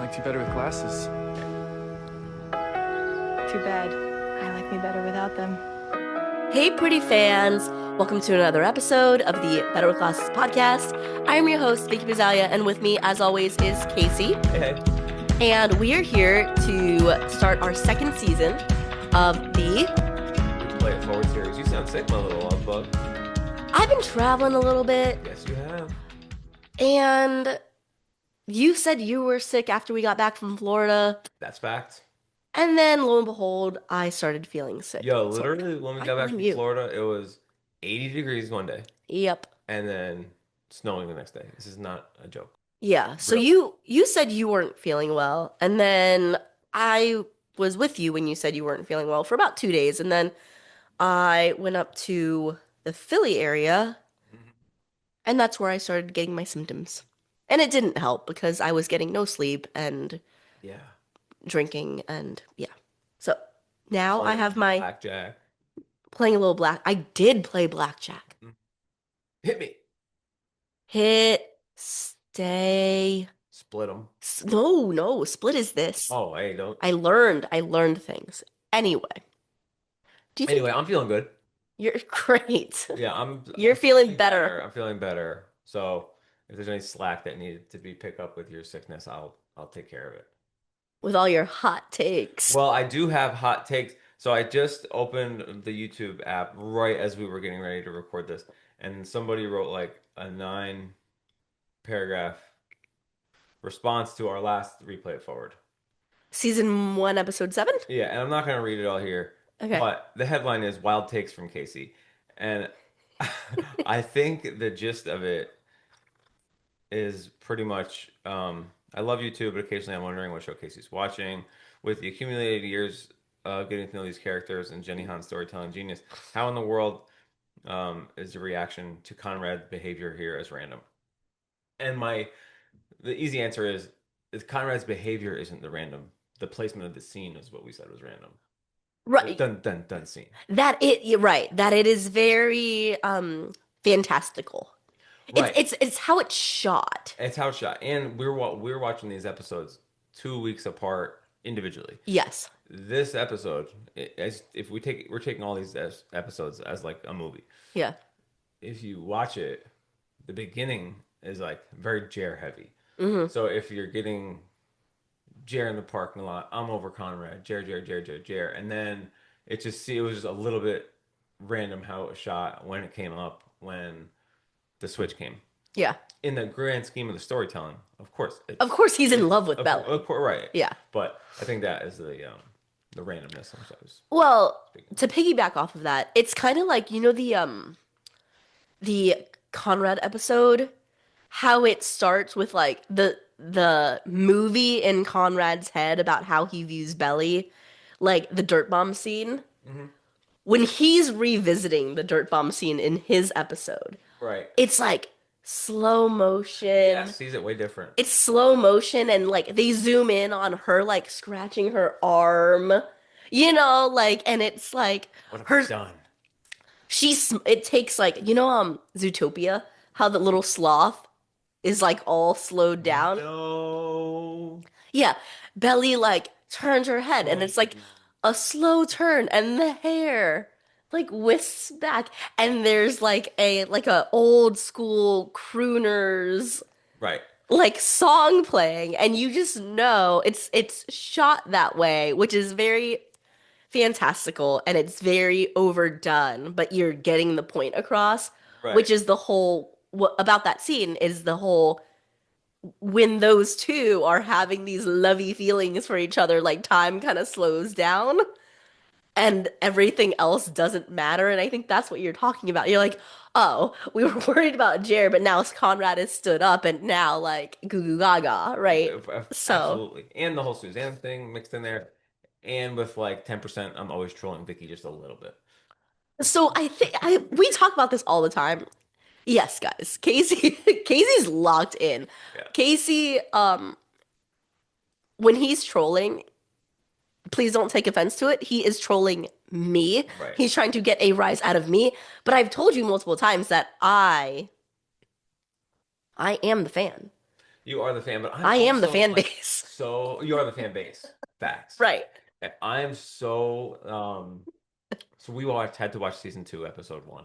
liked you better with glasses. Too bad. I like me better without them. Hey, pretty fans! Welcome to another episode of the Better with Glasses podcast. I'm your host, Vicky Bazalia, and with me, as always, is Casey. Hey. And we are here to start our second season of the Play It Forward series. You sound sick, my little love bug. I've been traveling a little bit, Yes, you have. and you said you were sick after we got back from Florida, That's fact. and then lo and behold, I started feeling sick. Yo, So, literally, when we got back blame from you. Florida, it was 80 degrees one day Yep. and then snowing the next day. This is not a joke. Yeah. So Real. you said you weren't feeling well, and then I was with you when you said you weren't feeling well for about 2 days, and then I went up to the Philly area, and that's where I started getting my symptoms. And it didn't help because I was getting no sleep and Yeah. drinking, and yeah. So now I Playing have my blackjack. playing a little black. I did play blackjack. Hit me. Hit, stay. Split them. No, split is this. Oh, hey, don't. I learned things. Anyway, do you think Anyway, I'm feeling good. you're great? Yeah, You're I'm feeling better. I'm feeling better. So if there's any slack that needed to be picked up with your sickness, I'll take care of it. With all your hot takes. Well, I do have hot takes. So I just opened the YouTube app right as we were getting ready to record this, and somebody wrote like a 9 paragraph response to our last Replay It Forward. Season 1, episode 7? Yeah, and I'm not going to read it all here, Okay. but the headline is Wild Takes from Casey. And I think the gist of it is pretty much I love you too, but occasionally I'm wondering what show Casey's watching. With the accumulated years getting to know these characters and Jenny Han's storytelling genius, how in the world is the reaction to Conrad's behavior here as random? And the easy answer is Conrad's behavior isn't the random. The placement of the scene is what we said was random. Right. Done scene. You're right. That it is very fantastical. Right. It's how it's shot. It's how it's shot. And we're watching these episodes 2 weeks apart individually. Yes. This episode, if we're taking all these episodes as like a movie. Yeah. If you watch it, the beginning is like very Jer heavy. Mm-hmm. So if you're getting Jer in the parking lot, I'm over Conrad, Jer, and then it was just a little bit random how it was shot when it came up when the switch came. Yeah. In the grand scheme of the storytelling, of course. He's in love with Bella. Of course, right. Yeah. But I think that is the randomness sometimes. Well, to piggyback off of that, it's kind of like, the Conrad episode, how it starts with like the movie in Conrad's head about how he views Belly, like the dirt bomb scene. Mm-hmm. When he's revisiting the dirt bomb scene in his episode, Right. it's like slow motion. Yeah, sees it way different. It's slow motion, and like they zoom in on her like scratching her arm, and it's like What have her I done? it takes like Zootopia, how the little sloth is like all slowed down. No. Yeah, Belly like turns her head, and it's like a slow turn, and the hair like whisks back, and there's like a old school crooners Right. like song playing, and you just know it's shot that way, which is very fantastical, and it's very overdone, but you're getting the point across, Right. which is the whole about that scene is the whole when those two are having these lovey feelings for each other, like time kind of slows down and everything else doesn't matter. And I think that's what you're talking about. You're like, oh, we were worried about Jer, but now Conrad has stood up, and now like goo goo gaga, right? So Absolutely. And the whole Suzanne thing mixed in there. And with like 10%, I'm always trolling Vicky just a little bit. so I think we talk about this all the time. Yes, guys. Casey's locked in. Yeah. Casey, when he's trolling, please don't take offense to it. He is trolling me. Right. He's trying to get a rise out of me. But I've told you multiple times that I am the fan. You are the fan, but I'm I am the also fan like base. so you are the fan base. Facts. Right. And I'm so so we watched had to watch season 2, episode 1.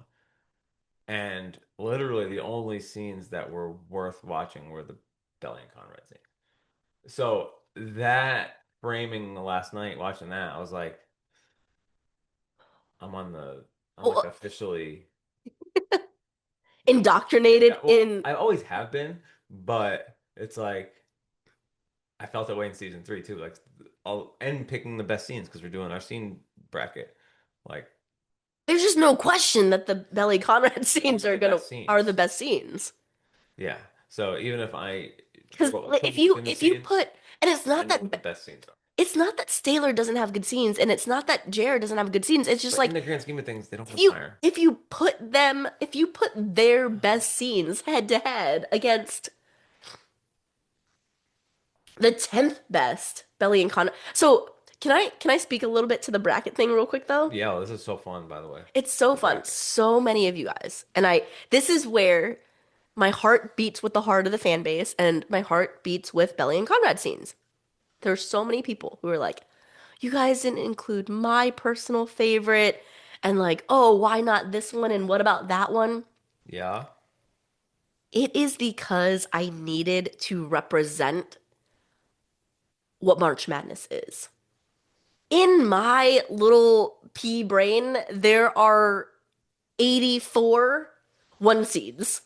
And literally the only scenes that were worth watching were the Belly and Conrad scenes. So that framing last night watching that, I was like, I'm on the I'm like Well, officially indoctrinated well, in I always have been, but it's like I felt that way in season 3 too. Like I'll end picking the best scenes because we're doing our scene bracket. Like there's just no question that the Belly Conrad those scenes are are the gonna best are the scenes. best scenes. Yeah. So even if I care Because about what like, if comes you in the if you scene, put and I know what the best scenes are. it's not that Staylor doesn't have good scenes, and it's not that Jared doesn't have good scenes. It's just But in like the grand scheme of things, they don't if you conspire. if you put their best scenes head to head against the 10th best Belly and Con. So can I speak a little bit to the bracket thing real quick though? Yeah, well, this is so fun, by the way. It's so The fun. bracket. So many of you guys. And this is where my heart beats with the heart of the fan base and my heart beats with Belly and Conrad scenes. There's so many people who are like, you guys didn't include my personal favorite and like, oh, why not this one and what about that one? Yeah. It is because I needed to represent what March Madness is. In my little pea brain, there are 84 one seeds.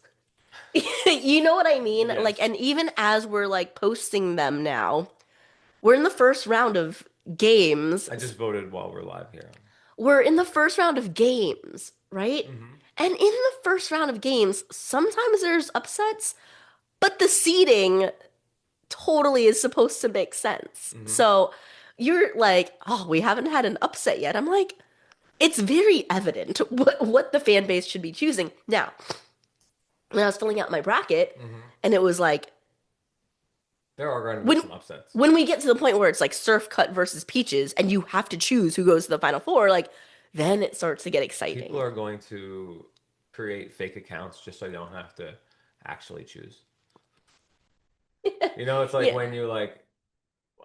You know what I mean? Like, Yes. and even as we're like posting them now, we're in the first round of games. I just voted while we're live here. We're in the first round of games, right? Hmm. And in the first round of games, sometimes there's upsets, but the seeding totally is supposed to make sense. Hmm. So you're like, oh, we haven't had an upset yet. I'm like, it's very evident what the fan base should be choosing. Now, when I was filling out my bracket, Hmm. and it was like There are going to be when some upsets. when we get to the point where it's like Surf Cut versus Peaches, and you have to choose who goes to the final four, like then it starts to get People exciting. are going to create fake accounts just so they don't have to actually choose. You know, it's like Yeah, when you like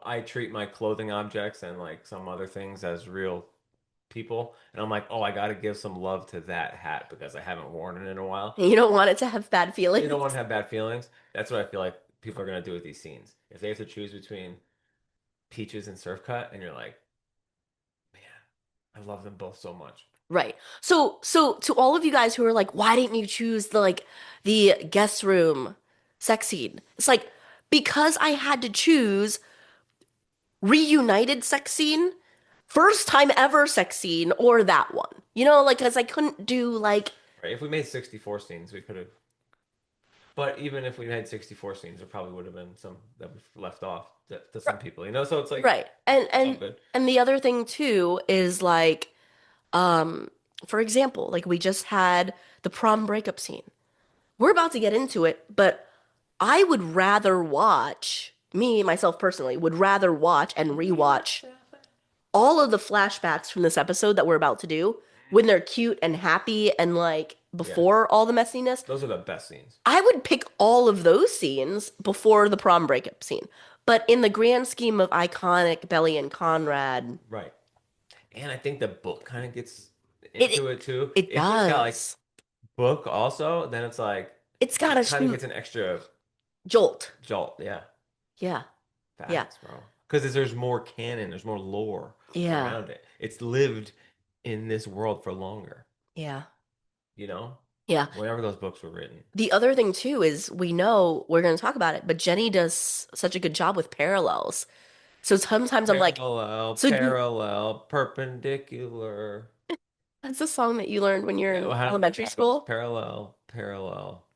I treat my clothing objects and like some other things as real people, and I'm like, oh, I got to give some love to that hat because I haven't worn it in a while. and you don't want it to have bad You don't feelings. want to have bad feelings. That's what I feel like people are gonna do with these scenes. If they have to choose between Peaches and Surf Cut, and you're like, man, I love them both so much. Right. So to all of you guys who are like, why didn't you choose the guest room sex scene? It's like because I had to choose reunited sex scene, first time ever sex scene, or that one. You know, like because I couldn't do like Right? If we made 64 scenes, we could have. But even if we had 64 scenes, there probably would have been some that we left off to some people, you know? So it's like, right. And it's all and good. and the other thing too is like, um, for example, like we just had the prom breakup scene. We're about to get into it, but I would rather watch, me, myself personally, would rather watch and rewatch all of the flashbacks from this episode that we're about to do when they're cute and happy and like Yeah. before all the messiness. Those are the best scenes. I would pick all of those scenes before the prom breakup scene. But in the grand scheme of iconic Belly and Conrad, Right. And I think the book kind of gets it it, into it too. it If it's got like does. book also, then it's like It's got it a kind of gets an extra jolt. jolt. Yeah. Yeah. Yeah. Facts, bro. Because there's more canon, there's more lore Yeah. around it. It's lived in this world for longer, Yeah. you know? Yeah. Whenever those books were written. The other thing too is we know we're going to talk about it, but Jenny does such a good job with parallels. So sometimes I'm like, Parallel, so parallel, perpendicular. that's a song that you learned when you're Yeah, well, in how do elementary that goes? school? Parallel, parallel,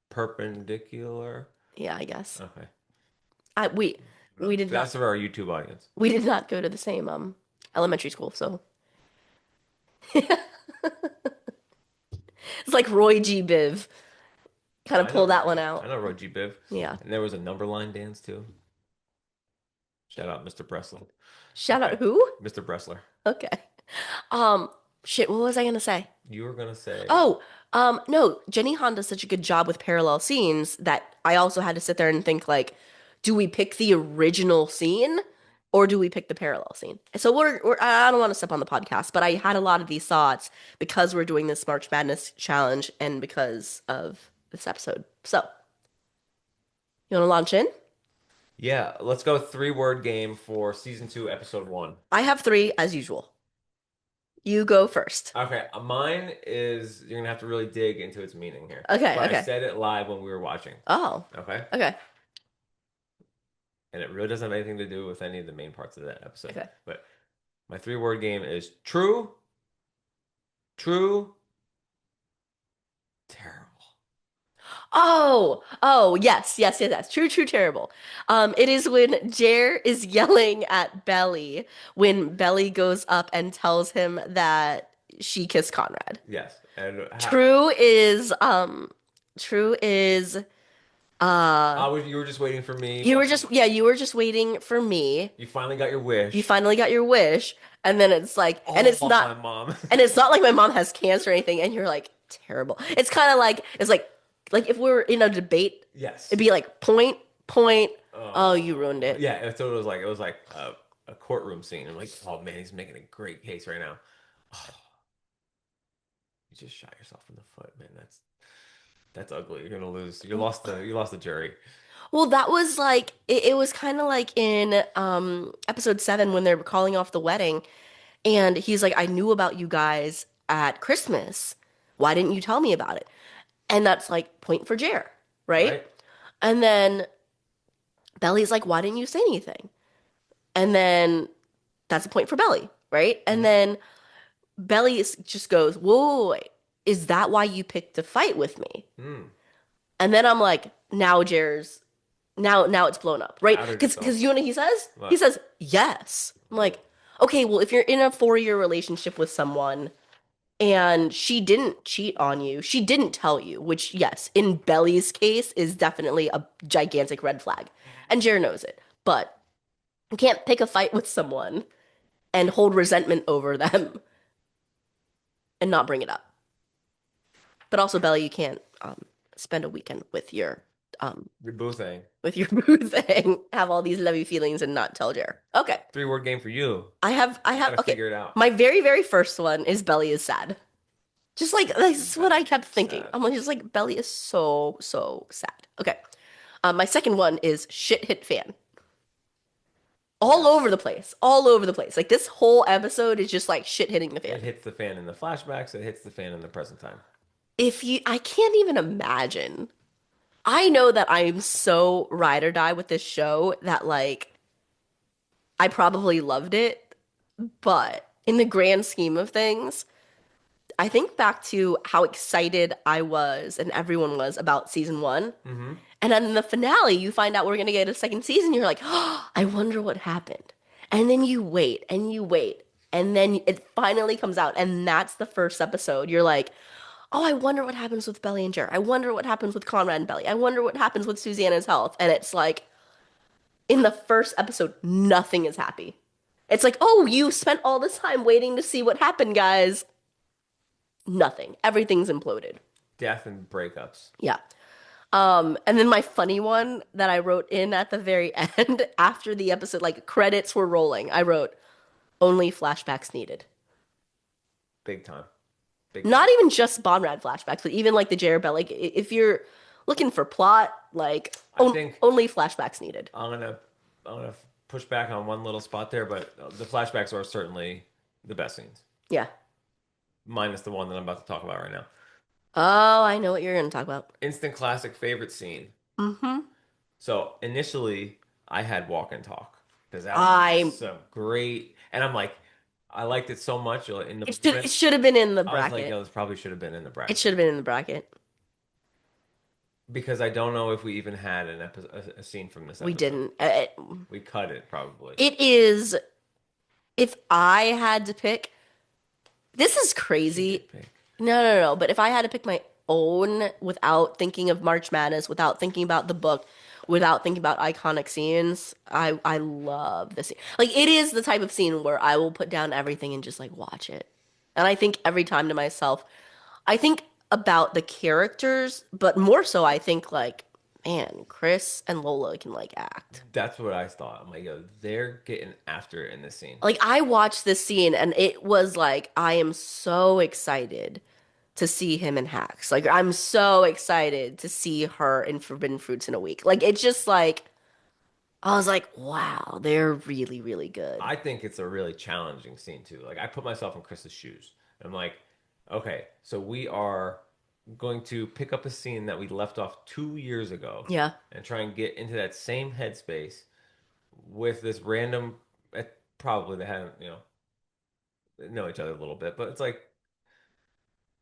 perpendicular. Yeah, I guess. Okay. I we did not That's for our YouTube audience. we did not go to the same elementary school, so it's like Roy G. Biv kind of I know pull that Roy one G. I out. know Roy G. Biv. Yeah. And there was a number line dance too. Shout out Mr. Bressler. Shout out Okay. who? Mr. Bressler. Okay. Um shit, what was I gonna say? You were gonna say Oh, No, Jenny Han does such a good job with parallel scenes that I also had to sit there and think like, do we pick the original scene or do we pick the parallel scene? So I don't want to step on the podcast, but I had a lot of these thoughts because we're doing this March Madness challenge and because of this episode. So, you want to launch in? Yeah, let's go 3-word game for season 2, episode 1. I have three as usual. You go first. Okay, mine is you're gonna have to really dig into its meaning here. Okay, But I okay. said it live when we were watching. Oh, Okay? okay, And it really doesn't have anything to do with any of the main parts of that episode. okay. But my 3-word game is true, true, terrible. Oh, yes. True, true, terrible. It is when Jer is yelling at Belly when Belly goes up and tells him that she kissed Conrad. Yes. And True is, you were just waiting for me. you were just waiting for me. You finally got your wish. You finally got your wish, and then it's like, All and it's about not, my mom. and it's not like my mom has cancer or anything, and you're like, terrible. It's kind of like if we were in a debate, Yes. it'd be like point. Oh, you ruined it. Yeah, it was like a courtroom scene. I'm like, oh man, he's making a great case right now. Oh, you just shot yourself in the foot, man. That's ugly. You're gonna lose. You lost the jury. Well, that was like it was kind of like in episode 7 when they're calling off the wedding, and he's like, I knew about you guys at Christmas. Why didn't you tell me about it? And that's like point for Jer, right? Right? And then Belly's like, why didn't you say anything? And then that's a point for Belly, right? And then just goes, whoa, wait, is that why you picked to fight with me? Mm. And then I'm like, now now it's blown up, right? Outed Because yourself. you know what he says? What? He says, yes. I'm like, okay, well, if you're in a 4-year relationship with someone and she didn't cheat on you, she didn't tell you, which, yes, in Belly's case is definitely a gigantic red flag. And Jer knows it. But you can't pick a fight with someone and hold resentment over them and not bring it up. But also, Belly, you can't spend a weekend with your boo thing. boo thing, have all these lovey feelings and not tell Jer. Okay. 3-word game for you. I have Gotta okay. figure it out. My very, very first one is Belly is sad. Just like that's what I kept thinking. Sad. I'm like, just like Belly is so, so sad. Okay. My second one is shit hit fan. All over the place. All over the place. Like this whole episode is just like shit hitting the It fan. hits the fan in the flashbacks. It hits the fan in the present time. I can't even imagine. I know that I'm so ride or die with this show that like I probably loved it, but in the grand scheme of things, I think back to how excited I was and everyone was about season 1. Mm-hmm. And then in the finale, you find out we're going to get a second season. You're like, oh, I wonder what happened. And then you wait and you wait. And then it finally comes out. And that's the first episode. You're like, oh, I wonder what happens with Belly and Jer. I wonder what happens with Conrad and Belly. I wonder what happens with Susanna's health. And it's like, in the first episode, nothing is happy. It's like, oh, you spent all this time waiting to see what happened, guys. Nothing. Everything's imploded. Death and breakups. Yeah. And then my funny one that I wrote in at the very end after the episode, like credits were rolling, I wrote, only flashbacks needed. Big time. Not even just Bonrad flashbacks, but even like the Jerabel. Like if you're looking for plot, like only flashbacks needed. I'm gonna push back on one little spot there, but the flashbacks are certainly the best scenes. Yeah. Minus the one that I'm about to talk about right now. Oh, I know what you're gonna talk about. Instant classic favorite scene. Mm-hmm. So initially, I had walk and talk because that was so great, and I'm like, I liked it so much in the. It should have been in the I was like, bracket. yo, this probably should have been in the bracket. It should have been in the bracket. Because I don't know if we even had a scene from this episode. We didn't. We cut it probably. It is. If I had to pick, this is crazy. No. But if I had to pick my own without thinking of March Madness, without thinking about the book, without thinking about iconic scenes, I love this scene. Like it is the type of scene where I will put down everything and just like watch it. And I think every time to myself, I think about the characters, but more so I think like, man, Chris and Lola can like act. That's what I thought. I'm like, yo, they're getting after it in this scene. Like I watched this scene and it was like I am so excited to see him in Hacks. Like I'm so excited to see her in Forbidden Fruits in a week. Like it's just like I was like, wow, they're really, really good. I think it's a really challenging scene too. Like I put myself in Chris's shoes. I'm like, okay, so we are going to pick up a scene that we left off 2 years ago Yeah. and try and get into that same headspace with this random, probably they hadn't, know each other a little bit, but it's like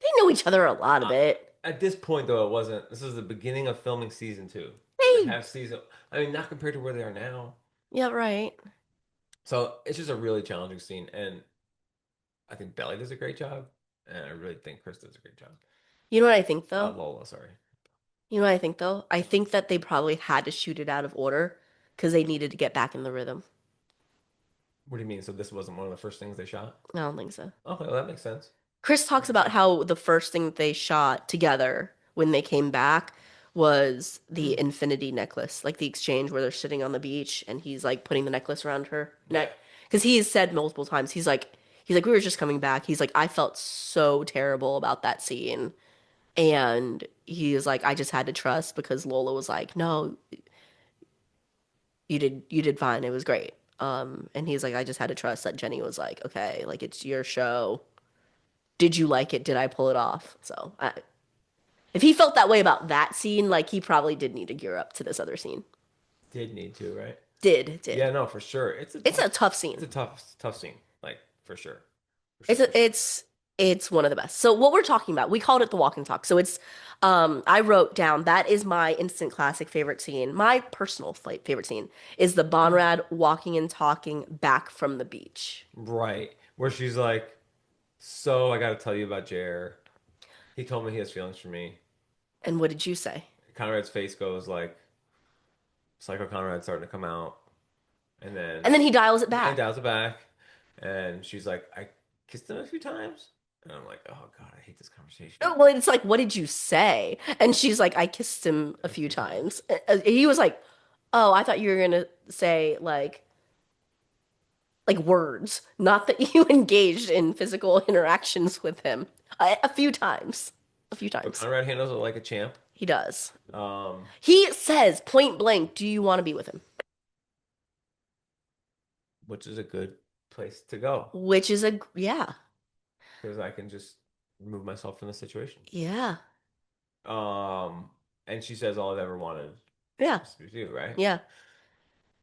They know each other a lot of uh, it. at this point though, it wasn't. This was the beginning of filming season two. They Hey, have season. I mean, not compared to where they are now. yeah, right. So it's just a really challenging scene, and I think Belly does a great job, and I really think Chris does a great job. You know what I think though? Lola, sorry. You know what I think though? I think that they probably had to shoot it out of order because they needed to get back in the rhythm. What do you mean? So this wasn't one of the first things they shot? I don't think so. Okay, well, that makes sense. Chris That talks makes about sense. how the first thing that they shot together when they came back was the infinity necklace, like the exchange where they're sitting on the beach and he's like putting the necklace around her Yeah. neck. Because he has said multiple times, he's like, we were just coming back. He's like, I felt so terrible about that scene. And he is like, I just had to trust because Lola was like, no, you did fine. It was great. And he's like, I just had to trust that Jenny was like, okay, like it's your show. Did you like it? Did I pull it off? If he felt that way about that scene, like he probably did need to gear up to this other scene. Did need to, right? Did. Yeah, no, for sure. It's a tough It's a scene. tough scene. Like for sure. For It's sure, for a, sure. it's one of the best. So what we're talking about, we called it the walk and talk. So it's I wrote down that is my instant classic favorite scene. My personal favorite scene is the Bonrad walking and talking back from the beach. Right. Where she's like, so I gotta tell you about Jer. He told me he has feelings for me. And what did you say? Conrad's face goes like Psycho Conrad's starting to come out. And then And then he dials it he back. dials it back. And she's like, I kissed him a few times. And I'm like, oh God, I hate this conversation. Oh, well, it's like, what did you say? And she's like, I kissed him a A few few times. times. He was like, oh, I thought you were gonna say like words, not that you engaged in physical interactions with him. A few times. A few But times. Conrad handles it like a champ. He does. Um, He says point blank, do you want to be with him? which is a good place to go Which is yeah. because I can just remove myself from the situation. Yeah. Um, and she says all I've ever wanted Yeah. is with you, right? Yeah.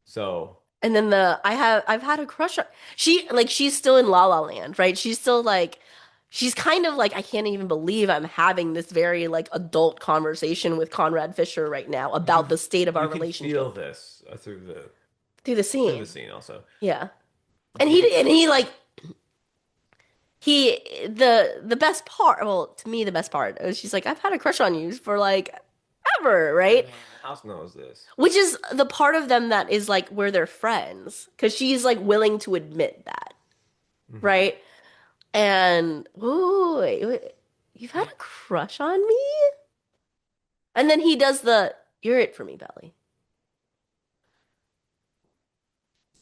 So And then I've had a crush on she's still in La La Land, right? She's still like she's kind of like I can't even believe I'm having this very like adult conversation with Conrad Fisher right now about the state of our you can feel relationship this through the through the scene. scene also. Yeah. But you And he like he the best part, well, to me the best part is she's like I've had a crush on you for like ever, right? the house knows this. Which is the part of them that is like where they're friends because she's like willing to admit that, Hmm. right? And ooh, you've had a crush on me? And then he does the "You're it for me" belly.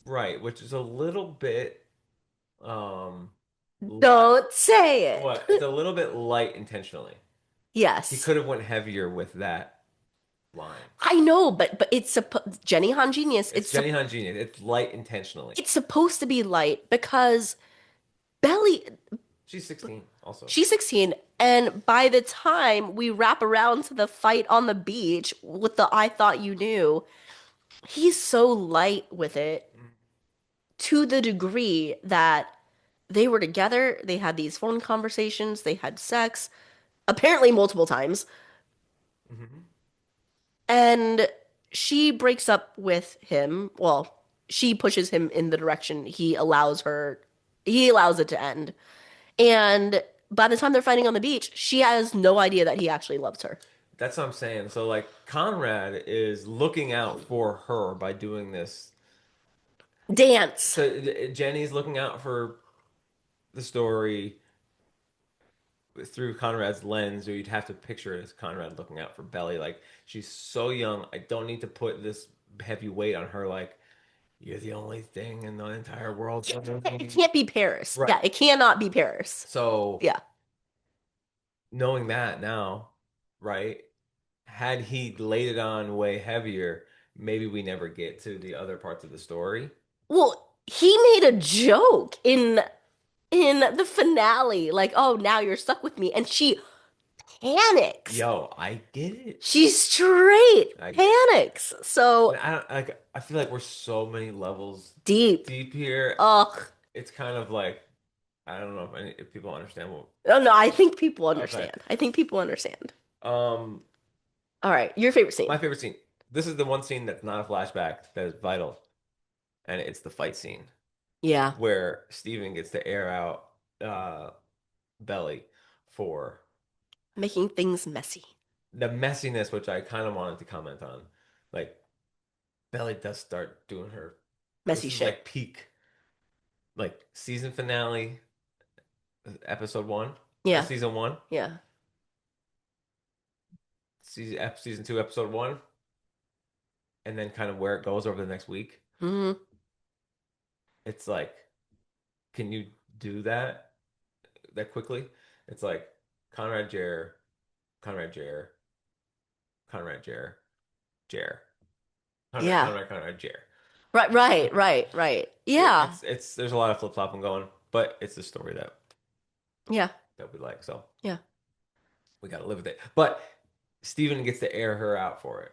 Right, which is a little bit um li- Don't say what? It's it. a little bit light intentionally. He Yes, could have went heavier with that line. I know, but it's Jenny Han Genius. It's Jenny Han Genius. It's light intentionally. It's supposed to be light because Belly She's 16 also. she's 16 and by the time we wrap around to the fight on the beach with the I thought you knew, he's so light with it to the degree that they were together, they had these phone conversations, they had sex, apparently multiple times, Hmm. and she breaks up with him. Well, she pushes him in the direction he allows it to end. And by the time they're fighting on the beach, she has no idea that he actually loves her. That's what I'm saying. So like Conrad is looking out for her by doing this. Dance. So Jenny's looking out for the story. through Conrad's lens, or you'd have to picture it as Conrad looking out for Belly. Like she's so young. I don't need to put this heavy weight on her. Like you're the only thing in the entire world. It can't be Paris. Right. Yeah, it cannot be Paris. So Yeah. knowing that now, right? Had he laid it on way heavier, maybe we never get to the other parts of the story. Well, he made a joke in the finale, like, "Oh, now you're stuck with me," and she panics. Yo, I get it. She straight I panics. So I don't like. I feel like we're so many levels deep. deep here. Ugh. It's kind of like I don't know if people understand what. Oh no, I think people Okay. understand. I think people understand. Um, All right, your favorite scene. my favorite scene. This is the one scene that's not a flashback that is vital, and it's the fight scene Yeah, where Steven gets to air out Belly for making things messy. the messiness, which I kind of wanted to comment on. Like Belly does start doing her. Messy This is shit. like peak, like season finale, episode one, Yeah, season one, yeah, season two, episode one, and then kind of where it goes over the next week. hmm It's like, can you do that quickly? It's like Conrad Jer, Conrad Jer, Conrad Jer, Jer, Conrad yeah. Conrad Conrad Jer. Right, right, right, right. Yeah, It's there's a lot of flip flopping going, but it's the story yeah, that we like, so yeah, we got to live with it. But Steven gets to air her out for it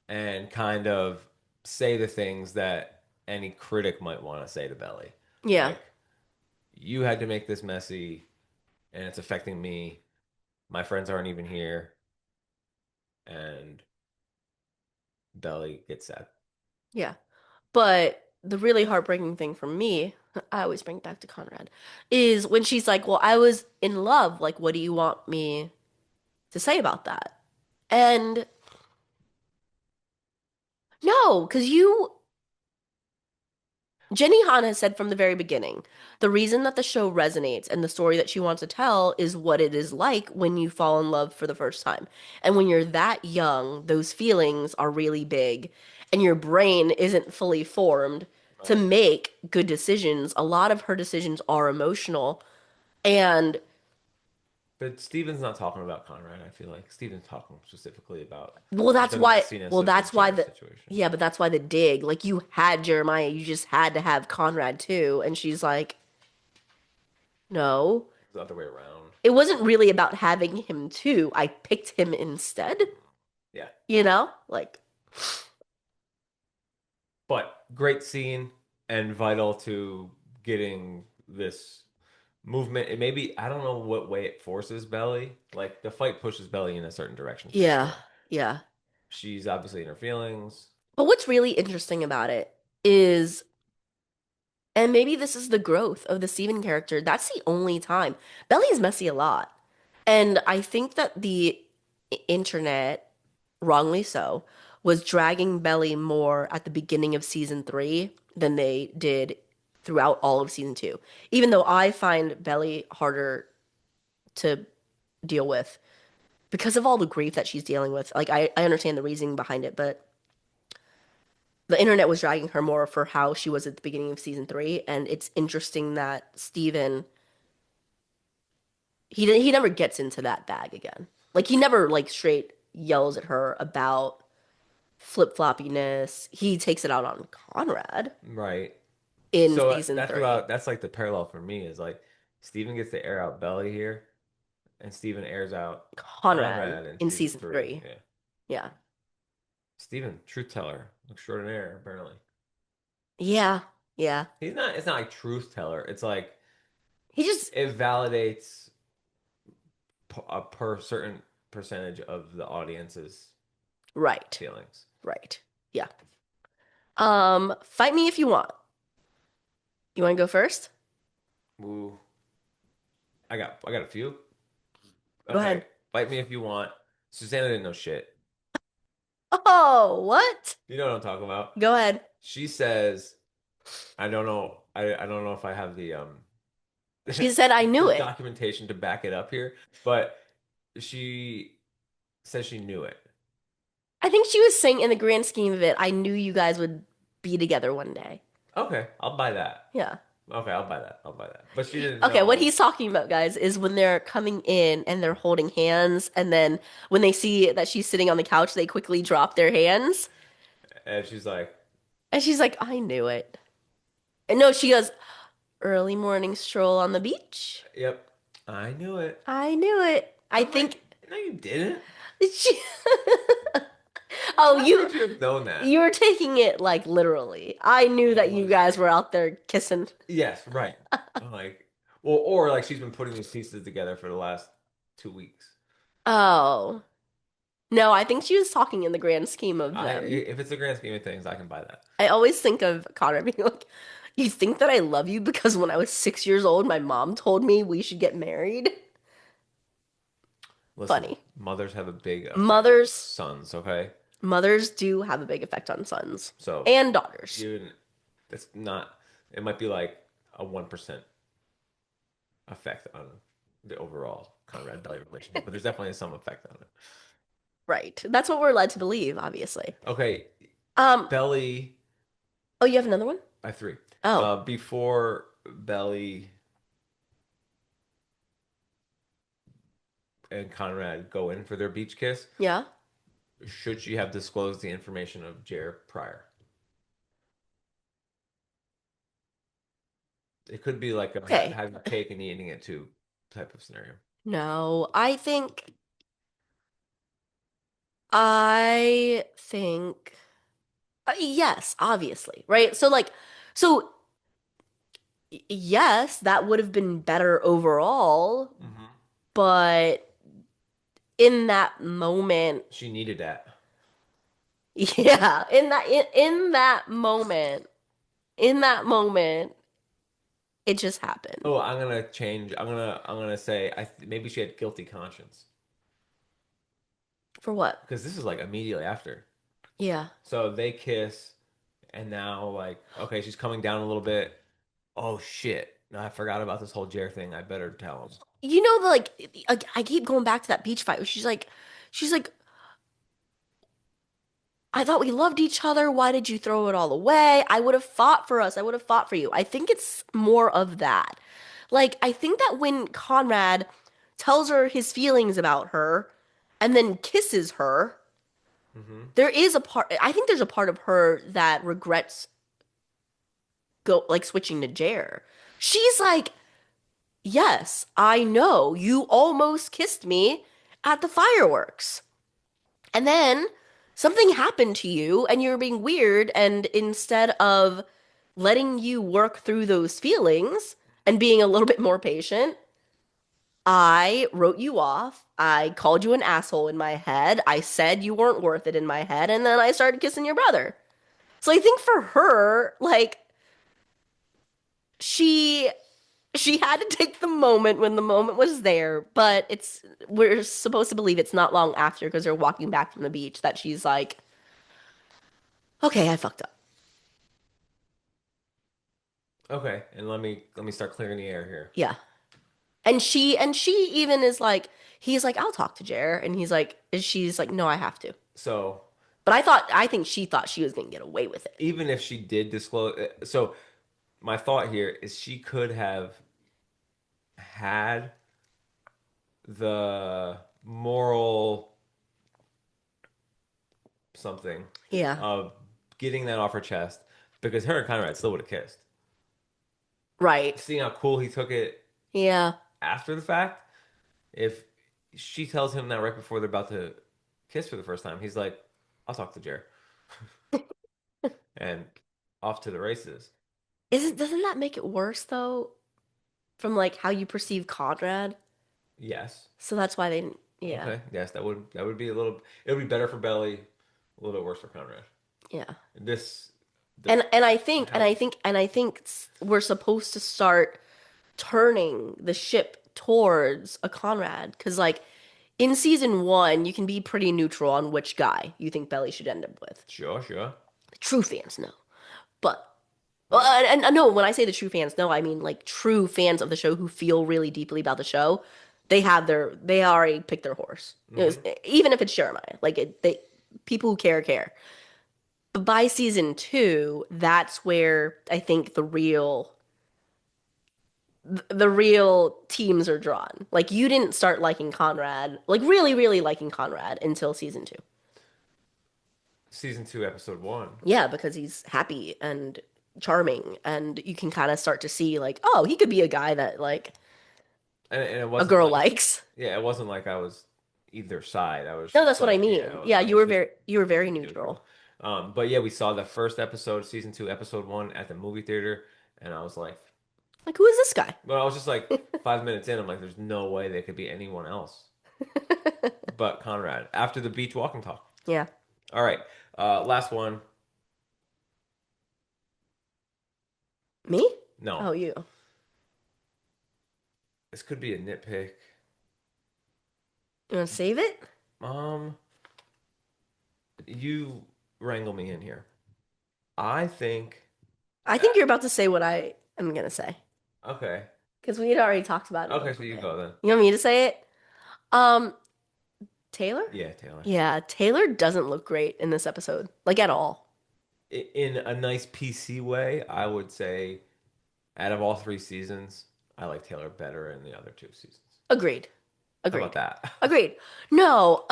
and kind of say the things that any critic might want to say to Belly. yeah, Like, you had to make this messy and it's affecting me. My friends aren't even here. And Belly gets sad. yeah. But the really heartbreaking thing for me, I always bring it back to Conrad, is when she's like, "Well, I was in love. Like, what do you want me to say about that?" And no, because Jenny Han has said from the very beginning, the reason that the show resonates and the story that she wants to tell is what it is like when you fall in love for the first time. And when you're that young, those feelings are really big and your brain isn't fully formed to Right. make good decisions. A lot of her decisions are emotional. And But Steven's not talking about Conrad, I feel like. Steven's talking specifically about well, the messiness of the that's why Jared the, situation. yeah, but that's why the dig, like you had Jeremiah, you just had to have Conrad too. And she's like, no. It's the other way around. It wasn't really about having him too. I picked him instead, Yeah. you know? Like, But great scene and vital to getting this movement. It maybe I don't know what way it forces Belly. Like the fight pushes Belly in a certain direction for yeah, sure. yeah. She's obviously in her feelings. But what's really interesting about it is, and maybe this is the growth of the Steven character, that's the only time. Belly's messy a lot. And I think that the internet, wrongly so, was dragging Belly more at the beginning of season three than they did throughout all of season two. Even though I find Belly harder to deal with because of all the grief that she's dealing with. Like I understand the reasoning behind it, but the internet was dragging her more for how she was at the beginning of season three, and it's interesting that Steven he never gets into that bag again. Like he never like straight yells at her about flip-floppiness. He takes it out on Conrad Right. in So season three. that's like the parallel for me is like Steven gets to air out Belly here, and Steven airs out Conrad Conrad in in season season three. three. Yeah. Yeah. Steven, truth teller, extraordinaire, apparently. Yeah. Yeah. He's not it's not like truth teller. It's like He just it validates a per certain percentage of the audience's right. feelings. Right. Yeah. Fight me if you want. You want to go first? Ooh. I got a few. Go Okay. ahead. Fight me if you want. Susanna didn't know shit. Oh, what? You know what I'm talking about. Go ahead. She says, I don't know. I don't know if I have the She said, I knew the it. documentation to back it up here, but she says she knew it. I think she was saying, in the grand scheme of it, I knew you guys would be together one day. Okay, I'll buy that. Yeah. Okay, I'll buy that. I'll buy that. But she didn't Okay, what know. he's talking about, guys, is when they're coming in and they're holding hands, and then when they see that she's sitting on the couch, they quickly drop their hands. And she's like, And she's like, I knew it. And no, she goes, early morning stroll on the beach. "Yep, I knew it." I knew it. I I'm like, think "No, you didn't. she... Oh, How you could you have known that?" you were taking it like literally. I knew I that you was. guys were out there kissing. Yes, right. I'm like, well, or like she's been putting these pieces together for the last 2 weeks. Oh. No, I think she was talking in the grand scheme of them. If it's the grand scheme of things, I can buy that. I always think of Connor being like, you think that I love you because when I was 6 years old, my mom told me we should get married? Listen, Funny. mothers have a big effect on Mothers, sons, okay? mothers do have a big effect on sons So and daughters. even it's not, it might be like a 1% effect on the overall Conrad Belly relationship, but there's definitely some effect on it. Right. That's what we're led to believe, obviously. Okay, Um, Belly, oh, you have another one? I have three. Oh, Before Belly and Conrad go in for their beach kiss, yeah. should she have disclosed the information of Jer prior? It could be like a Okay. having cake and eating it too type of scenario. No, I think, yes, obviously, right? So, like, so yes, that would have been better overall, Hmm. but in that moment, She needed that. yeah, in that moment, in that moment, it just happened. Oh, I'm gonna change. I'm gonna say maybe she had guilty conscience For what? because this is like immediately after. Yeah. So they kiss, and now like okay, she's coming down a little bit. Oh shit! No, I forgot about this whole Jer thing. I better tell him. You know, like I keep going back to that beach fight where she's like, I thought we loved each other. Why did you throw it all away? I would have fought for us. I would have fought for you. I think it's more of that. Like, I think that when Conrad tells her his feelings about her and then kisses her, Hmm. there is a part, I think there's a part of her that regrets like switching to Jer. She's like, yes, I know you almost kissed me at the fireworks. And then something happened to you and you're being weird. And instead of letting you work through those feelings and being a little bit more patient, I wrote you off. I called you an asshole in my head. I said you weren't worth it in my head. And then I started kissing your brother. So I think for her, like, she she had to take the moment when the moment was there, but we're supposed to believe it's not long after because they're walking back from the beach that she's like, okay, I fucked up. Okay, and let me start clearing the air here. Yeah. And she even is like, he's like, I'll talk to Jer. And she's like, no, I have to. So But I think she thought she was gonna get away with it. even if she did disclose, so my thought here is she could have had the moral something Yeah. of getting that off her chest because her and Conrad still would have kissed. Right. Seeing how cool he took it Yeah. after the fact, if she tells him that right before they're about to kiss for the first time, he's like, I'll talk to Jer. And off to the races. Doesn't that make it worse though? From like how you perceive Conrad? Yes. So that's why they, yeah. Okay. Yes, that would be a little it would be better for Belly, a little bit worse for Conrad. Yeah. This the And I think and I helps. think and I think we're supposed to start turning the ship towards a Conrad because like in season one you can be pretty neutral on which guy you think Belly should end up with. Sure, sure. The true fans know, but Well, and no, when I say the true fans, no, I mean like true fans of the show who feel really deeply about the show. They already picked their horse. Hmm. Even if it's Jeremiah, like people who care. But by season two, that's where I think the real teams are drawn. Like you didn't start liking Conrad, like really, really liking Conrad until season two. Season 2, episode 1. Yeah, because he's happy and charming, and you can kind of start to see like, oh, he could be a guy that like And it a wasn't girl like, likes. yeah, it wasn't like I was either side. I was No, just that's what I like, yeah, mean. Yeah, I was just you were very neutral. neutral. But yeah, we saw the first episode, season 2, episode 1 at the movie theater, and I was like, Like, who is this guy? well, I was just like 5 minutes in, I'm like, there's no way they could be anyone else but Conrad after the beach walk and talk. Yeah. All right, last one. Me? No, Oh, you. this could be a nitpick. You want to save it? Um, you wrangle me in here. I think. I think you're about to say what I am gonna say Okay. because we had already talked about it a Okay, so little you bit. go then. You want me to say it? Um, Taylor? Yeah, Taylor. Yeah, Taylor doesn't look great in this episode, like at all. In a nice PC way, I would say out of all 3 seasons, I like Taylor better in the other 2 seasons. Agreed. How about Agreed. that? Agreed. No,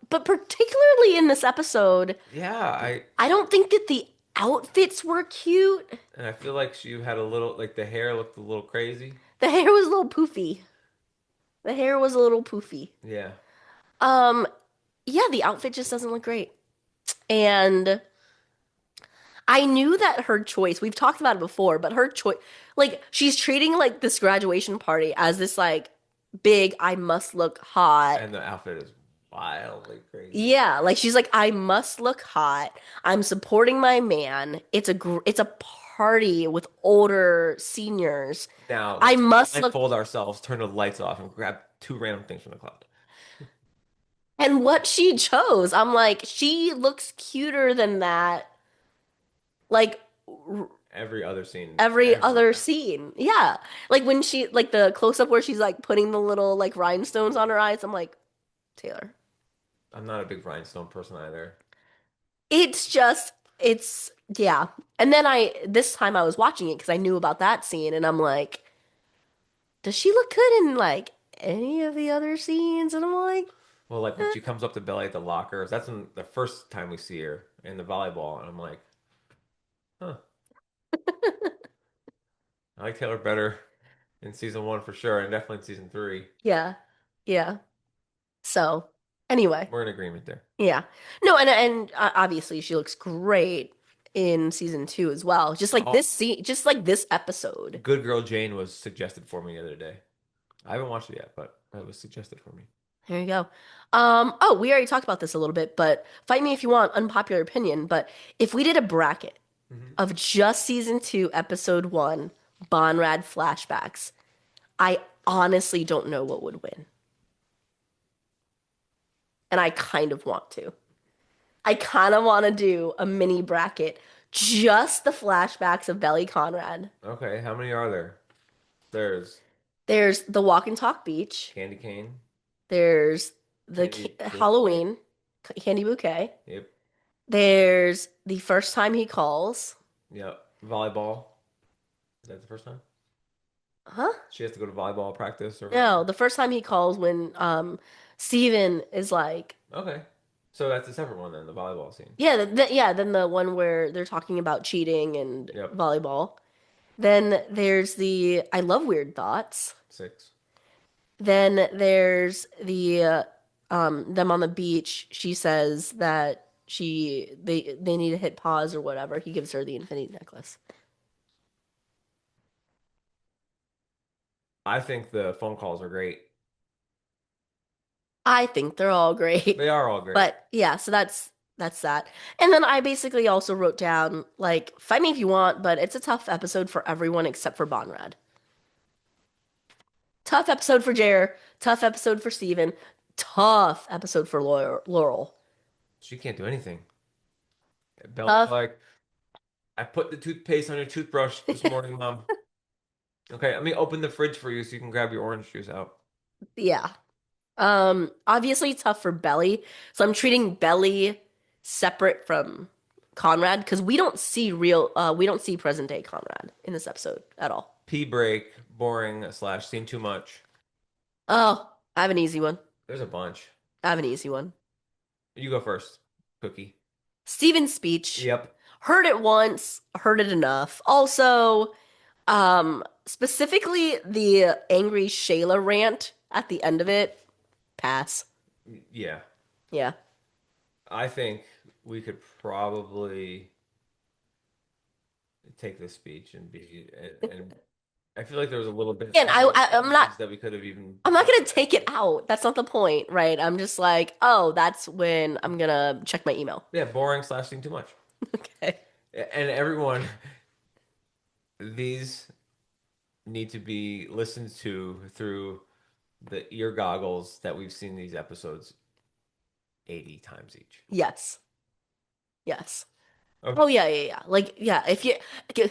but particularly in this episode, Yeah, I don't think that the outfits were cute. and I feel like she had a little like the hair looked a little crazy. The hair was a little poofy. The hair was a little poofy. Yeah. Um, yeah, the outfit just doesn't look great. And I knew that her choice, we've talked about it before, but her choice, like, she's treating like this graduation party as this like big, I must look hot. And the outfit is wildly crazy. Yeah, like she's like, I must look hot. I'm supporting my man. It's a party with older seniors. Now I let's must look. blindfold ourselves, turn the lights off, and grab 2 random things from the cloud. And what she chose, I'm like, she looks cuter than that. Like Every other scene every ever. other scene. Yeah. Like when she like the close up where she's like putting the little like rhinestones on her eyes. I'm like, Taylor. I'm not a big rhinestone person either. It's just it's yeah. And then I this time I was watching it because I knew about that scene and I'm like, does she look good in like any of the other scenes? And I'm like, Well, like when eh. she comes up to Belly at the lockers, that's when the first time we see her in the volleyball, and I'm like, huh, I like Taylor better in season 1 for sure, and definitely in season 3. Yeah. Yeah. So anyway, We're in agreement there. yeah. No, and obviously she looks great in season two as well. Just like Oh, this scene, just like this episode. Good Girl Jane was suggested for me the other day. I haven't watched it yet, but it was suggested for me. There you go. Oh, we already talked about this a little bit, but fight me if you want, unpopular opinion. But if we did a bracket Hmm. of just season two, episode one, Bonrad flashbacks, I honestly don't know what would win. And I kind of want to. I kind of want to do a mini bracket, just the flashbacks of Belly Conrad. Okay, how many are there? There's There's the Walk and Talk Beach. Candy Cane, There's the Candy Bouquet. Halloween Candy Bouquet. Yep, There's the first time he calls. yep. Volleyball. Is that the first time? Huh? She has to go to volleyball practice or No, whatever. the first time he calls when Steven is like, Okay, so that's a separate one then, the volleyball scene. yeah, yeah, then the one where they're talking about cheating and Yep, volleyball. Then there's the I love weird thoughts. 6. Then there's the them on the beach. She says that they need to hit pause or whatever. He gives her the infinity necklace. I think the phone calls are great. I think they're all great. They are all great. But yeah, so that's that. And then I basically also wrote down like fight me if you want, but it's a tough episode for everyone except for Bonrad. Tough episode for Jer, tough episode for Steven, tough episode for Laurel. She can't do anything. Belly's Tough. like, I put the toothpaste on your toothbrush this morning, Mom. Okay, let me open the fridge for you so you can grab your orange juice out. Yeah. Obviously tough for Belly. So I'm treating Belly separate from Conrad because we don't see present day Conrad in this episode at all. Pee break, boring slash seen too much. Oh, I have an easy one. There's a bunch. I have an easy one. You go first, Cookie. Stephen's speech. Yep. Heard it once, heard it enough. Also, specifically the angry Shayla rant at the end of it, pass. Yeah. Yeah. I think we could probably take this speech and and I feel like there was a little bit Again, other I'm not pieces that we could have even. I'm not gonna take it out. That's not the point, right? I'm just like, oh, that's when I'm gonna check my email. Yeah, boring slash seen too much. Okay. And everyone, these need to be listened to through the ear goggles that we've seen these episodes 80 times each. Yes. Yes. Okay. Oh yeah, yeah, yeah. Like, yeah, if you okay,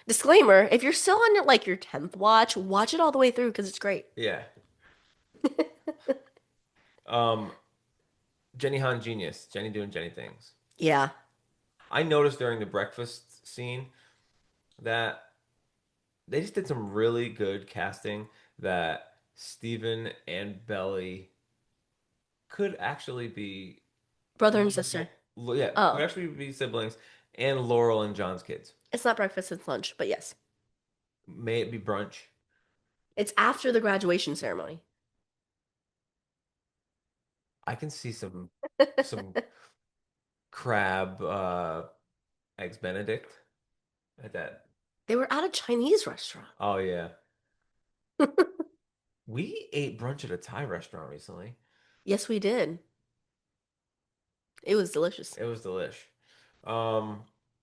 disclaimer, if you're still on like your 10th watch, watch it all the way through because it's great. Yeah. Um, Jenny Han genius. Jenny doing Jenny things. Yeah. I noticed during the breakfast scene that they just did some really good casting that Steven and Belly could actually be Brother and sister. yeah, could Oh, actually be siblings and Laurel and John's kids. it's not breakfast, it's lunch, but yes. May it be brunch. It's after the graduation ceremony. I can see some crab eggs Benedict at that. They were at a Chinese restaurant. Oh yeah. We ate brunch at a Thai restaurant recently. Yes, we did. It was delicious. It was delish. Um,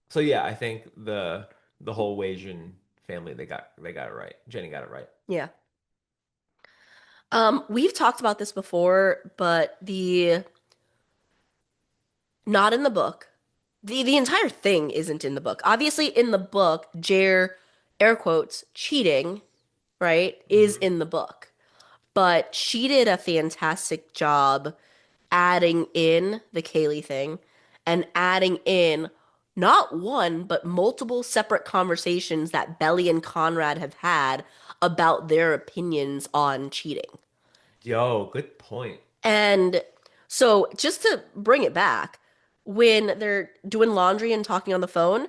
so yeah, I think the whole Wasian family they got it right. Jenny got it right. Yeah. We've talked about this before, but the not in the book. The entire thing isn't in the book. Obviously, in the book, Jer, air quotes, cheating, right, is Mhm. in the book. But she did a fantastic job adding in the Kaylee thing and adding in not one, but multiple separate conversations that Belly and Conrad have had about their opinions on cheating. Yo, good point. And so, just to bring it back, when they're doing laundry and talking on the phone,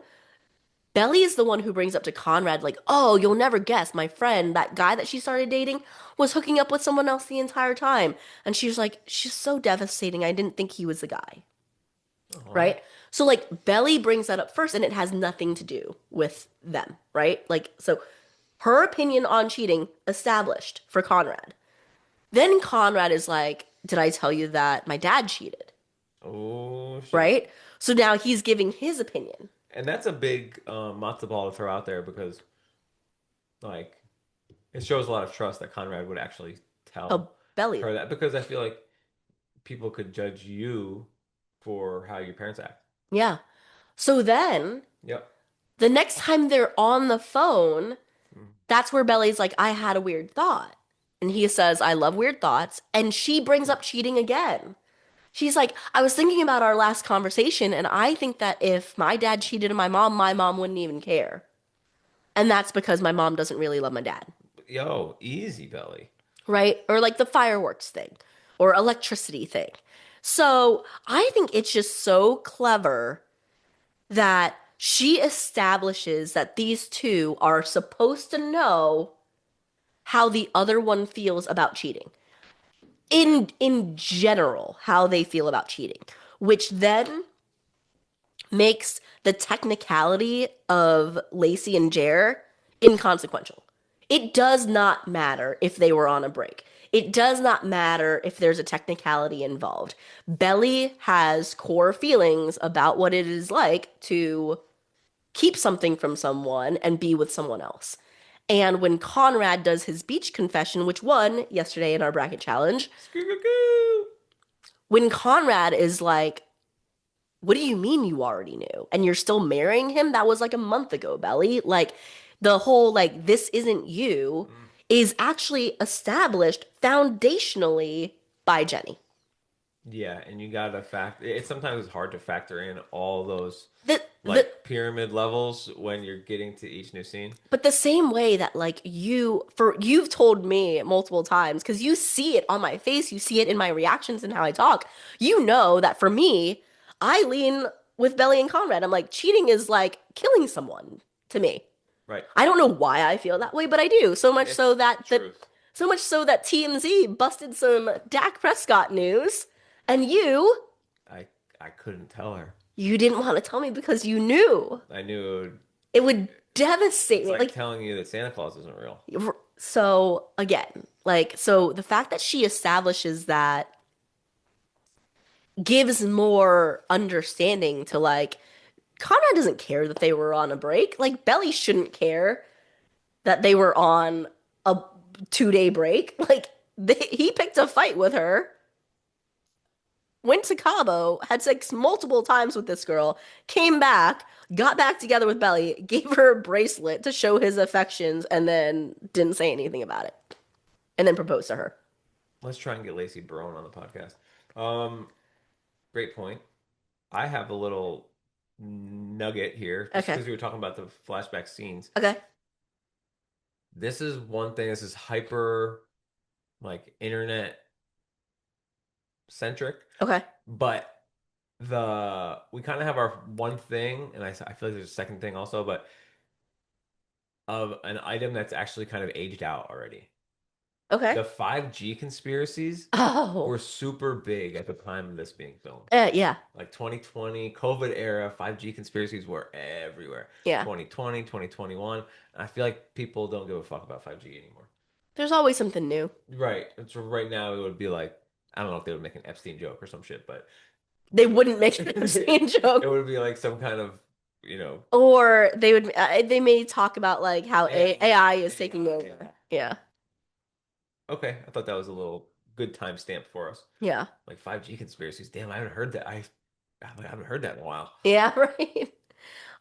Belly is the one who brings up to Conrad, like, oh, you'll never guess, my friend, that guy that she started dating, was hooking up with someone else the entire time. And she's like, she's so devastating. I didn't think he was the guy. Aw. Right? So, like, Belly brings that up first, and it has nothing to do with them. Right? Like, so her opinion on cheating established for Conrad. Then Conrad is like, did I tell you that my dad cheated? Oh shit. Right? So now he's giving his opinion. And that's a big matzo ball to throw out there because like it shows a lot of trust that Conrad would actually tell Oh, Belly. her that because I feel like people could judge you for how your parents act. Yeah. So then Yep. the next time they're on the phone, Mm. that's where Belly's like, I had a weird thought. And he says, I love weird thoughts. And she brings up cheating again. She's like, I was thinking about our last conversation, and I think that if my dad cheated on my mom wouldn't even care. And that's because my mom doesn't really love my dad. Yo, easy belly. Right? Or like the fireworks thing or electricity thing. So I think it's just so clever that she establishes that these two are supposed to know how the other one feels about cheating. In general, how they feel about cheating, which then makes the technicality of Lacey and Jer inconsequential. It does not matter if they were on a break. It does not matter if there's a technicality involved. Belly has core feelings about what it is like to keep something from someone and be with someone else. And when Conrad does his beach confession, which won yesterday in our bracket challenge, Scoo-goo-goo. when Conrad is like, what do you mean you already knew? And you're still marrying him? That was like a month ago, Belly. Like the whole like this isn't you Mm. is actually established foundationally by Jenny. Yeah, and you gotta it's sometimes hard to factor in all those The like pyramid levels when you're getting to each new scene. But the same way that like you've told me multiple times because you see it on my face, you see it in my reactions and how I talk. You know that for me, I lean with Belly and Conrad. I'm like cheating is like killing someone to me. Right. I don't know why I feel that way, but I do. It's truth. So much so that TMZ busted some Dak Prescott news, and I I couldn't tell her. you didn't want to tell me because you knew I knew it would devastate it's me. like Like telling you that Santa Claus isn't real. So again, like, so the fact that she establishes that gives more understanding to like Conrad doesn't care that they were on a break. Like Belly shouldn't care that they were on a 2 day break. Like he picked a fight with her, went to Cabo, had sex multiple times with this girl, came back, got back together with Belly, gave her a bracelet to show his affections, and then didn't say anything about it, and then proposed to her. Let's try and get Lacey Barone on the podcast. Um, Great point. I have a little nugget here, just Okay. because we were talking about the flashback scenes. Okay. This is one thing. This is hyper like internet centric, Okay. but the we kind of have our one thing, and I feel like there's a second thing also, but of an item that's actually kind of aged out already. Okay. The 5G conspiracies Oh. were super big at the time of this being filmed. Yeah. Like 2020, COVID era, 5G conspiracies were everywhere. Yeah. 2020, 2021. I feel like people don't give a fuck about 5G anymore. There's always something new. Right. So right now it would be like, I don't know if they would make an Epstein joke or some shit, but They wouldn't make an insane it joke. would be like some kind of, you know, Or they may talk about like how AI is taking AI, over. yeah. Yeah. Okay. I thought that was a little good timestamp for us. Yeah. Like 5G conspiracies. Damn, I haven't heard that. I haven't heard that in a while. Yeah, right.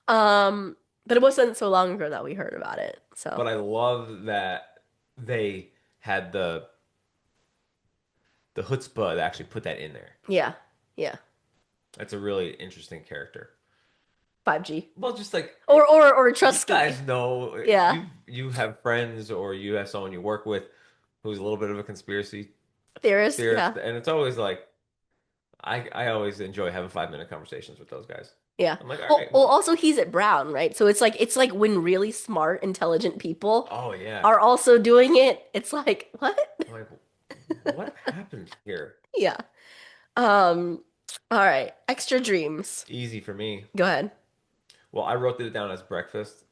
But it wasn't so long ago that we heard about it. So, But I love that they had the chutzpah to actually put that in there. yeah. Yeah. That's a really interesting character. 5G. Well, just like Or you Trusky. guys know, Yeah. you have friends or you have someone you work with who's a little bit of a conspiracy Theorist. theorist, Yeah. and it's always like I always enjoy having 5 minute conversations with those guys. Yeah. I'm like, all Well, right, well, also he's at Brown, right? So it's like when really smart, intelligent people oh yeah. are also doing it. It's like, what? I'm like, what happened here? Yeah. Um, all right. Extra dreams. Easy for me. Go ahead. Well, I wrote it down as breakfast.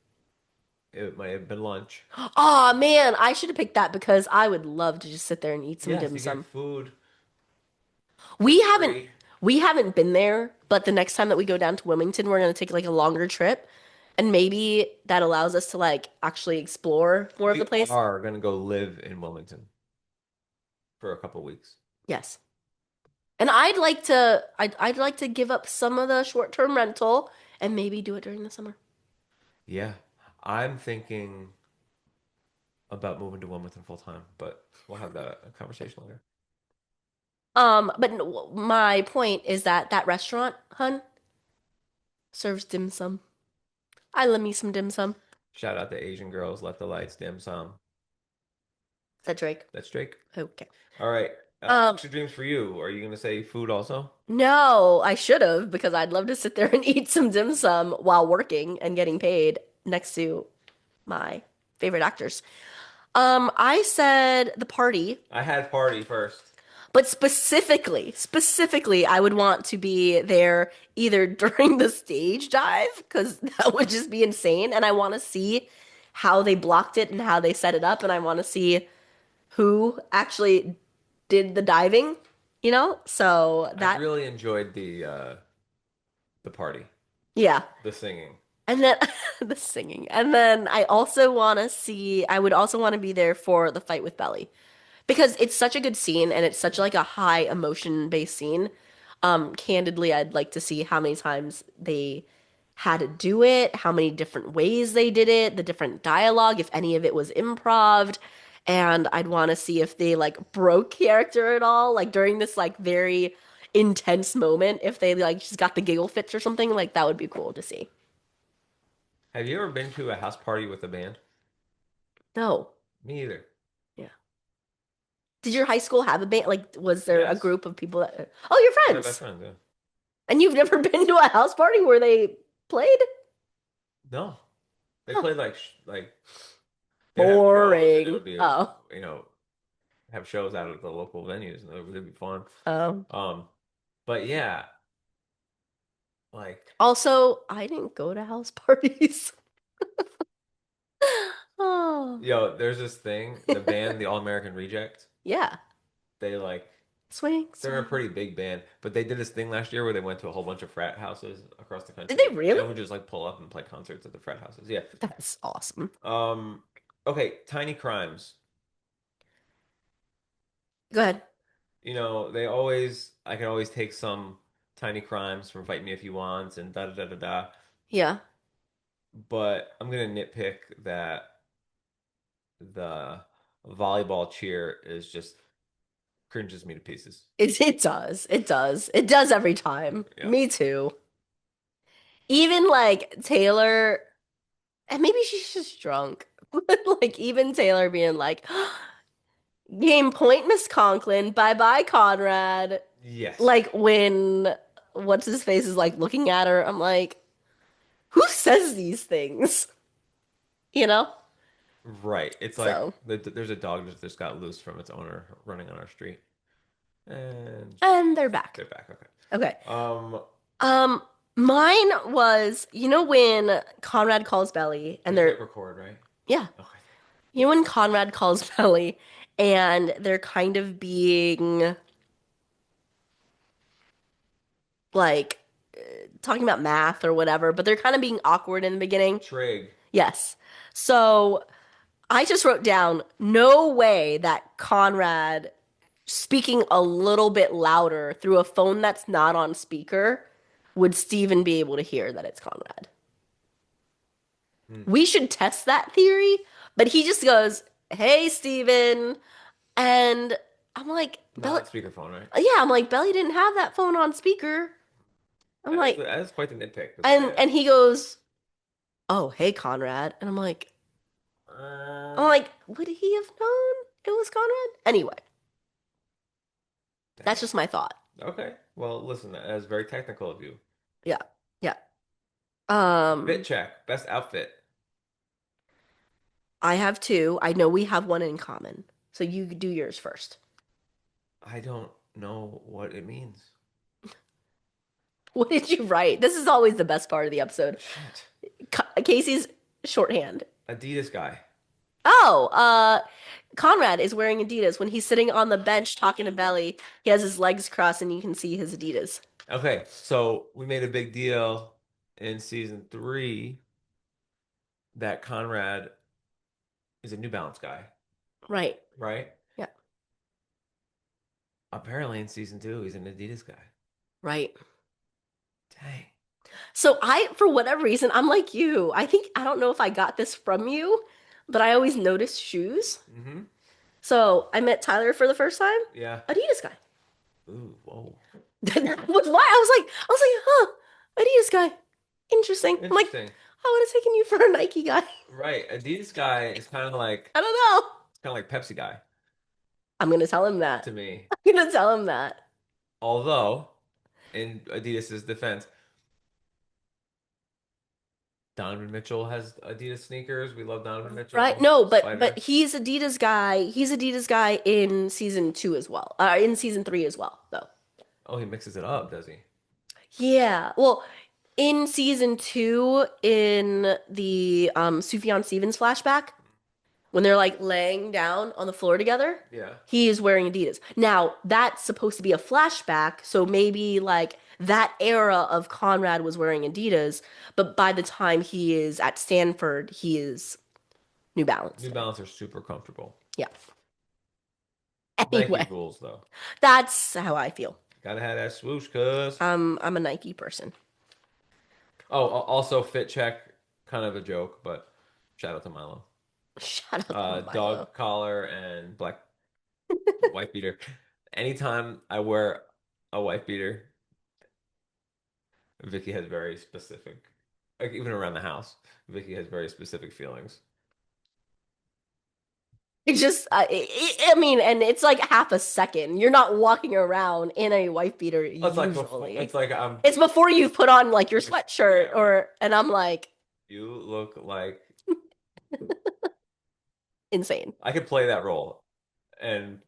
It might have been lunch. Oh man, I should have picked that because I would love to just sit there and eat some Yes, dim you get sum. food We for haven't free. we haven't been there, but the next time that we go down to Wilmington, we're gonna take like a longer trip, and maybe that allows us to like actually explore more of We the place. are gonna go live in Wilmington for a couple weeks. Yes. And I'd like to give up some of the short-term rental and maybe do it during the summer. Yeah, I'm thinking about moving to Wilmington full time, but we'll have that conversation later. But my point is that that restaurant, hun, serves dim sum. I love me some dim sum. Shout out to Asian girls, let the lights dim some. Is that Drake? That's Drake. Okay. All right. Um, Extra dreams for you. Are you gonna say food also? no, I should have because I'd love to sit there and eat some dim sum while working and getting paid next to my favorite actors. I said the party, I had party first. but specifically, I would want to be there either during the stage dive because that would just be insane, and I want to see how they blocked it and how they set it up, and I want to see who actually did the diving, you know? So I that, really enjoyed the party, yeah. the singing. And then the singing. And then I would also want to be there for the fight with Belly because it's such a good scene and it's such like a high emotion based scene. Candidly, I'd like to see how many times they had to do it, how many different ways they did it, the different dialogue, if any of it was improv. And I'd want to see if they like broke character at all, like during this like very intense moment, if they like just got the giggle fits or something, like that would be cool to see. Have you ever been to a house party with a band? No. Me either. Yeah. Did your high school have a band? Like, was there a Yes. group of people that, oh, your My best friends? friend, yeah. And you've never been to a house party where they played? No. They Huh. played like they'd have shows and it Boring. would be Oh. you know, have shows out at the local venues and it would be fun. Oh. Um, but yeah, like Also, I didn't go to house parties. Oh. yo, there's this thing, the band, the All American Reject, Yeah. they like Swing, they're a swing. pretty big band, but they did this thing last year where they went to a whole bunch of frat houses across the Did country they really? and would just like pull up and play concerts at the frat houses. Yeah. That's awesome. Um, okay, Tiny Crimes. Go ahead. I can always take some Tiny Crimes from Fight Me If You Want and da da da da da. Yeah. But I'm gonna nitpick that the volleyball cheer is just cringes me to pieces. It does. It does. It does every time. Yeah. Me too. Even like Taylor, and maybe she's just drunk. But like even Taylor being like, game point, Miss Conklin. Bye bye, Conrad. Yes. Like when what's his face is like looking at her, I'm like, who says these things? You know? Right. It's like So, there's a dog that just got loose from its owner running on our street. And and they're back. they're back. Okay. Okay. Um, Um, mine was, when Conrad calls Belly and we they're, hit record, right? yeah, Okay. when Conrad calls Belly and they're kind of being like talking about math or whatever, but they're kind of being awkward in the beginning. Trig. Yes. So I just wrote down, no way that Conrad speaking a little bit louder through a phone that's not on speaker would Steven be able to hear that it's Conrad. Hmm. We should test that theory, but he just goes, "Hey, Steven." And I'm like, Not Belly, on speakerphone, right? yeah, I'm like, Belly didn't have that phone on speaker. I'm like, That is quite the nitpick. But and yeah. and he goes, "Oh, hey, Conrad." And I'm like, would he have known it was Conrad? Anyway, that's Dang. just my thought. Okay. Well, listen, that is very technical of you. Yeah. Yeah. Fit Um, check. Best outfit. I have two. I know we have one in common. So you do yours first. I don't know what it means. What did you write? This is always the best part of the episode. Shit. Casey's shorthand. Adidas guy. Oh, Conrad is wearing Adidas when he's sitting on the bench talking to Belly. He has his legs crossed and you can see his Adidas. Okay, so we made a big deal in season 3 that Conrad is a New Balance guy, Right. right? Yeah. Apparently in season 2 he's an Adidas guy. Right. Dang. So for whatever reason, I'm like you. I don't know if I got this from you, but I always notice shoes. Mm-hmm. So I met Tyler for the first time. Yeah. Adidas guy. Ooh, whoa. That was why I was like, huh, Adidas guy. Interesting. I'm like, Interesting. I would have taken you for a Nike guy. Right. Adidas guy is I don't know. kind of like Pepsi guy I'm gonna tell him that. to me. I'm gonna tell him that. Although, in Adidas's defense, Donovan Mitchell has Adidas sneakers. We love Donovan Right? Mitchell. No, but Spider. he's Adidas guy. He's Adidas guy in season 2 as well. In season 3 as well, though. Oh, he mixes it up, does he? Yeah. Well, in season 2, in the Sufjan Stevens flashback, when they're like laying down on the floor together, Yeah. he is wearing Adidas. Now, that's supposed to be a flashback, so maybe like that era of Conrad was wearing Adidas, but by the time he is at Stanford, he is New Balance. New Balance are super comfortable. Yeah. Nike Anyway, rules, though. that's how I feel. Gotta have that swoosh, cuz. I'm a Nike person. Oh, also fit check, kind of a joke, but shout out to Milo. Shout out to Milo. Dog collar and black wife beater. Anytime I wear a wife beater, Vicky has very specific, like even around the house, Vicky has very specific feelings. It's just, I mean, and it's like half a second. You're not walking around in a wife beater It's like before, usually. it's like I'm It's before you've put on like your like, sweatshirt yeah, or, and I'm like, you look like insane. I could play that role and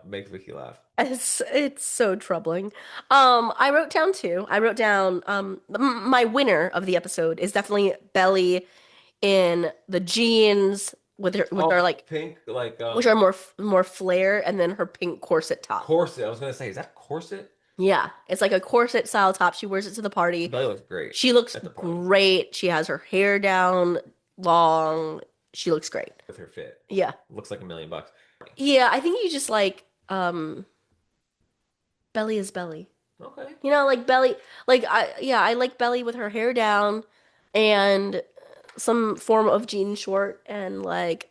make Vicky laugh. It's so troubling. I wrote down two. I wrote down my winner of the episode is definitely Belly in the jeans with her Oh, like pink, like which are more flare and then her pink corset top. corset. I was gonna say, is that corset? Yeah, it's like a corset style top. She wears it to the party. Belly looks great She looks at the party great. She has her hair down long. She looks great. with her fit. Yeah. Looks like $1 million. Yeah, I think you just like Belly is Belly. Okay. You know, like Belly I like Belly with her hair down and some form of jean short and like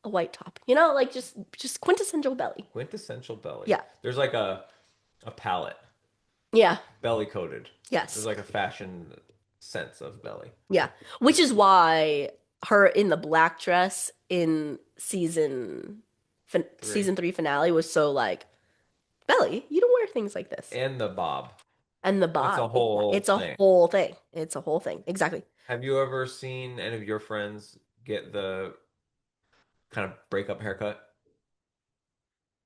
a white top. You know, like just quintessential Belly. Quintessential belly. Yeah. There's like a palette, Yeah. belly coated. There's Yes. like a fashion sense of belly. Yeah. Which is why her in the black dress in Three. season 3 finale was so like Belly, you don't wear things like this. And the bob. And the It's a bob. whole It's a thing. whole thing. It's a whole thing. Exactly. Have you ever seen any of your friends get the kind of breakup haircut?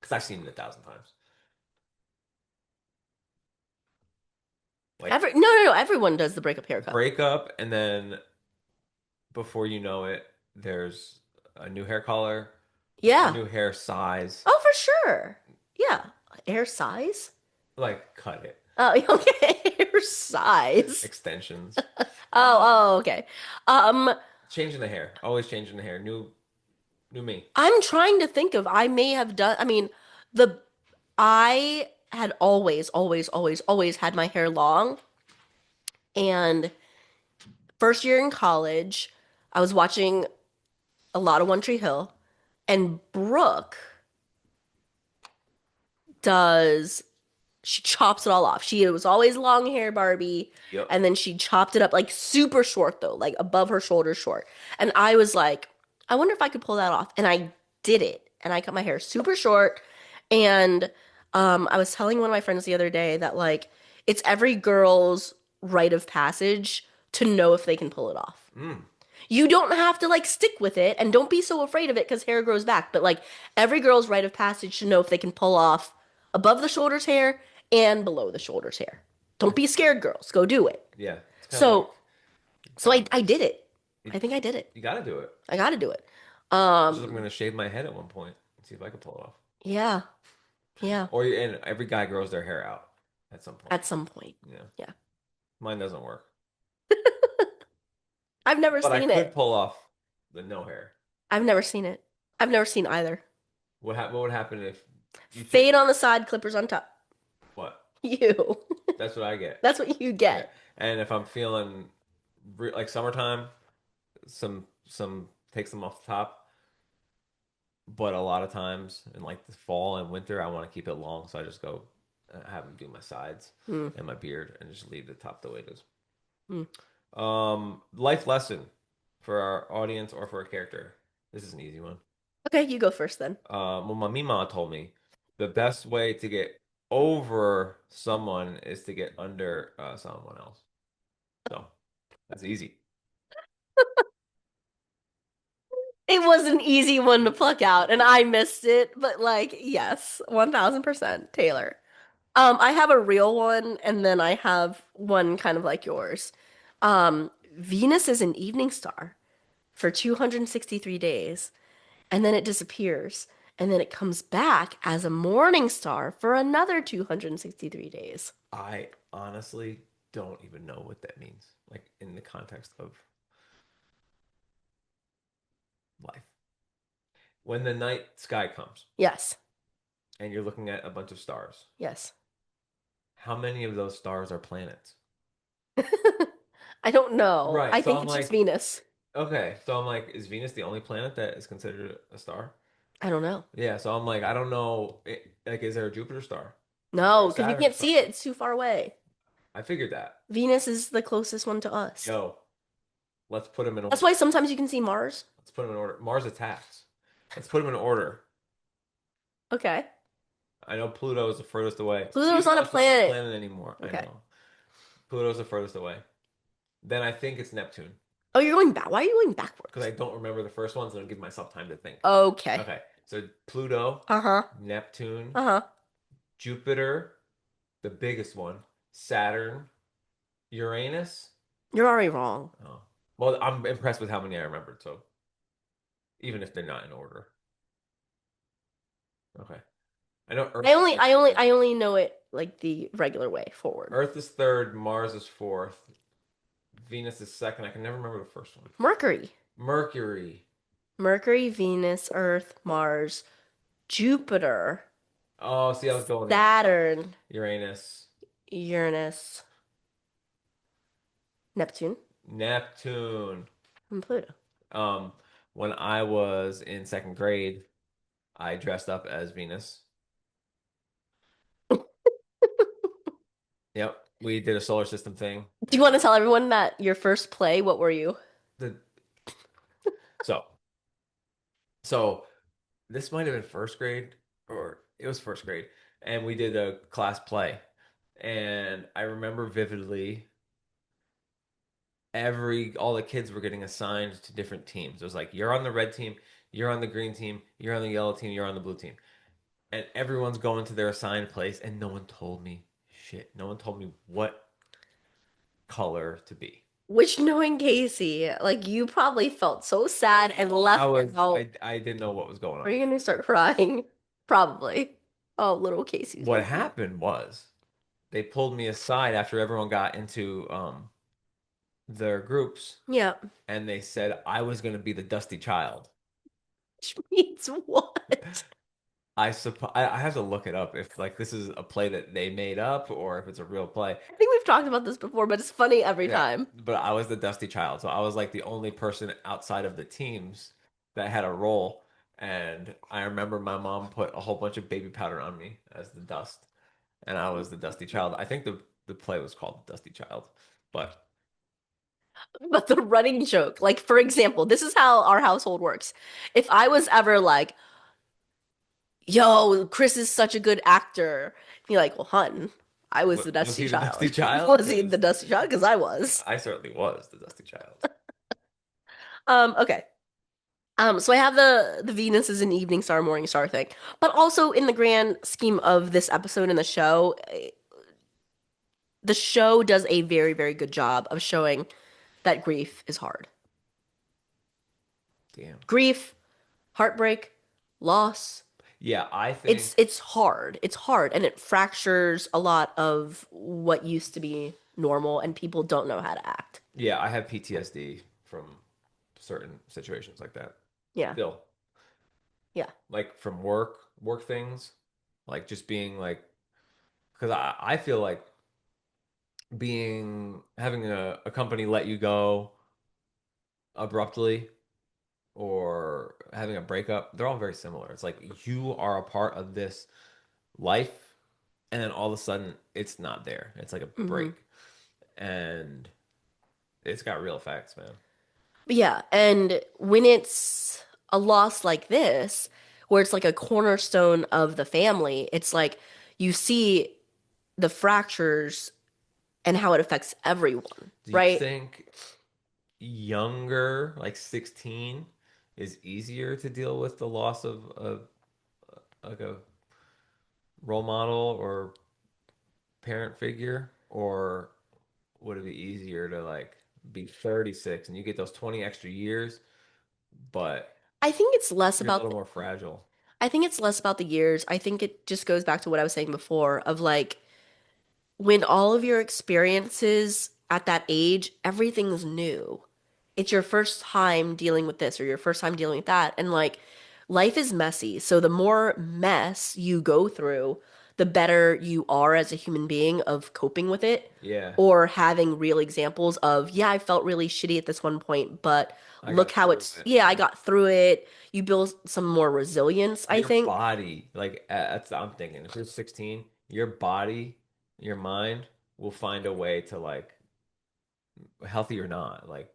Because I've seen it 1,000 times. Like No. Everyone does the breakup haircut. breakup, and then before you know it, there's a new hair color, a Yeah. new hair size. Oh, for sure. Yeah. Hair size? Like cut it. Oh, okay. Hair size. Extensions. Okay. Um, Changing the hair. Always changing the hair. New me. I'm trying to think of I may have done I mean, the I had always had my hair long. And first year in college, I was watching a lot of One Tree Hill, and Brooke does she chops it all off. She it was always long hair Barbie, Yep. and then she chopped it up like super short though, like above her shoulders short. And I was like, I wonder if I could pull that off. And I did it. And I cut my hair super short. And I was telling one of my friends the other day that like it's every girl's rite of passage to know if they can pull it off. Mm. You don't have to like stick with it and don't be so afraid of it because hair grows back. But like every girl's rite of passage should know if they can pull off above the shoulders hair and below the shoulders hair. Don't be scared, girls. Go do it. Yeah. It's kind of So like I did it. you, I think I did it. you gotta do it. I got to do it. I'm gonna shave my head at one point and see if I can pull it off. Yeah. Yeah. And every guy grows their hair out at some point. At some point. Yeah. Yeah. Mine doesn't work. I've never But I seen could it. pull off the no hair. I've never seen it. I've never seen either. What would happen if you Fade on the side, clippers on top. what? You. That's what I get. That's what you Yeah. get. And if I'm feeling like summertime, some takes them off the top, but a lot of times in like the fall and winter, I want to keep it long, so I just go have them do my sides Mm. and my beard and just leave the top the way it is. Mm. Life lesson for our audience or for a character. This is an easy one. Okay, you go first then. Well, my Mima told me the best way to get over someone is to get under someone else. So that's easy. It was an easy one to pluck out, and I missed it, but like, yes, 1000% Taylor. I have a real one, and then I have one kind of like yours. Venus is an evening star for 263 days, and then it disappears, and then it comes back as a morning star for another 263 days. I honestly don't even know what that means, like in the context of life. When the night sky comes Yes. and you're looking at a bunch of stars. Yes. How many of those stars are planets? I don't know. Right. I So think I'm it's just like, Venus. okay. So I'm like, is Venus the only planet that is considered a star? I don't know. Yeah. So I'm like, I don't know. Like, is there a Jupiter star? Is there No, a because you Saturn can't star? see it. It's too far away. I figured that. Venus is the closest one to us. Yo, let's put them in That's order. why sometimes you can see Mars. Let's put them in order. Mars attacks. Let's put them in order. Okay. I know Pluto is the furthest away. Pluto's Even not though a it's not a planet. planet anymore. I Okay. know. Pluto's the furthest away. Then I think it's Neptune. Oh, you're going back. Why are you going Because I backwards? don't remember the first ones, and I'll give myself time to think. Okay. Okay, so Pluto, Uh-huh. Neptune, Uh-huh. Jupiter, the biggest one, Saturn, Uranus. You're already wrong. Oh, well, I'm impressed with how many I remembered. So even if they're not in order, okay. I know Earth. I only know it like the regular way forward. Earth is third, Mars is fourth, Venus is second. I can never remember the first one. Mercury. Mercury. Mercury, Venus, Earth, Mars, Jupiter, Oh, see, I was going Saturn, Uranus, Uranus, Neptune, Neptune. and Pluto. Um, when I was in second grade, I dressed up as Venus. Yep, we did a solar system thing. Do you want to tell everyone that your first play, what were you? The so so this might have been first grade or it was first grade, and we did a class play, and I remember vividly every all the kids were getting assigned to different teams. It was like you're on the red team, you're on the green team, you're on the yellow team, you're on the blue team. And everyone's going to their assigned place, and no one told me shit. No one told me what color to be. Which, knowing Casey, like you probably felt so sad and left out. I didn't know what was going Are on. you gonna start crying? Probably. Oh, little Casey's What gonna be. happened was they pulled me aside after everyone got into their groups, Yeah. and they said I was going to be the dusty child. Which means what? I suppose I have to look it up if like this is a play that they made up or if it's a real play. I think we've talked about this before, but it's funny every Yeah, time. but I was the dusty child, so I was like the only person outside of the teams that had a role. And I remember my mom put a whole bunch of baby powder on me as the dust, and I was the dusty child. I think the play was called Dusty Child, but But the running joke, like for example, this is how our household works. If I was ever like, yo, Chris is such a good actor, be like, well, hun, I was the was dusty he the child. dusty child? Was he the dusty child? Because I was. I certainly was the dusty child. Okay. So I have the Venus is an evening star, morning star thing. But also in the grand scheme of this episode in the show does a very, very good job of showing that grief is hard. Damn. Grief, heartbreak, loss. Yeah, I think It's hard. It's hard and it fractures a lot of what used to be normal and people don't know how to act. yeah, I have PTSD from certain situations like that. Yeah. Still, Yeah. like from work things, like just being like, because I feel like having a company let you go abruptly or having a breakup, they're all very similar. It's like you are a part of this life, and then all of a sudden it's not there. It's like a hmm break, and it's got real effects, man. Yeah, and when it's a loss like this, where it's like a cornerstone of the family, it's like you see the fractures and how it affects everyone, Do you right? think younger, like 16, is easier to deal with the loss of like a role model or parent figure, or would it be easier to like be 36 and you get those 20 extra years, but I think it's less you're a about little more fragile? I think it's less about the years. I think it just goes back to what I was saying before of like when all of your experiences at that age, everything's new. It's your first time dealing with this or your first time dealing with that. And like life is messy. So the more mess you go through, the better you are as a human being of coping with it Yeah, or having real examples of, yeah, I felt really shitty at this one point, but I look got how through it's, it. yeah, I got through it. You build some more resilience, I Your think. body, like that's I'm thinking. If you're 16, your body, your mind will find a way to like healthy or not, like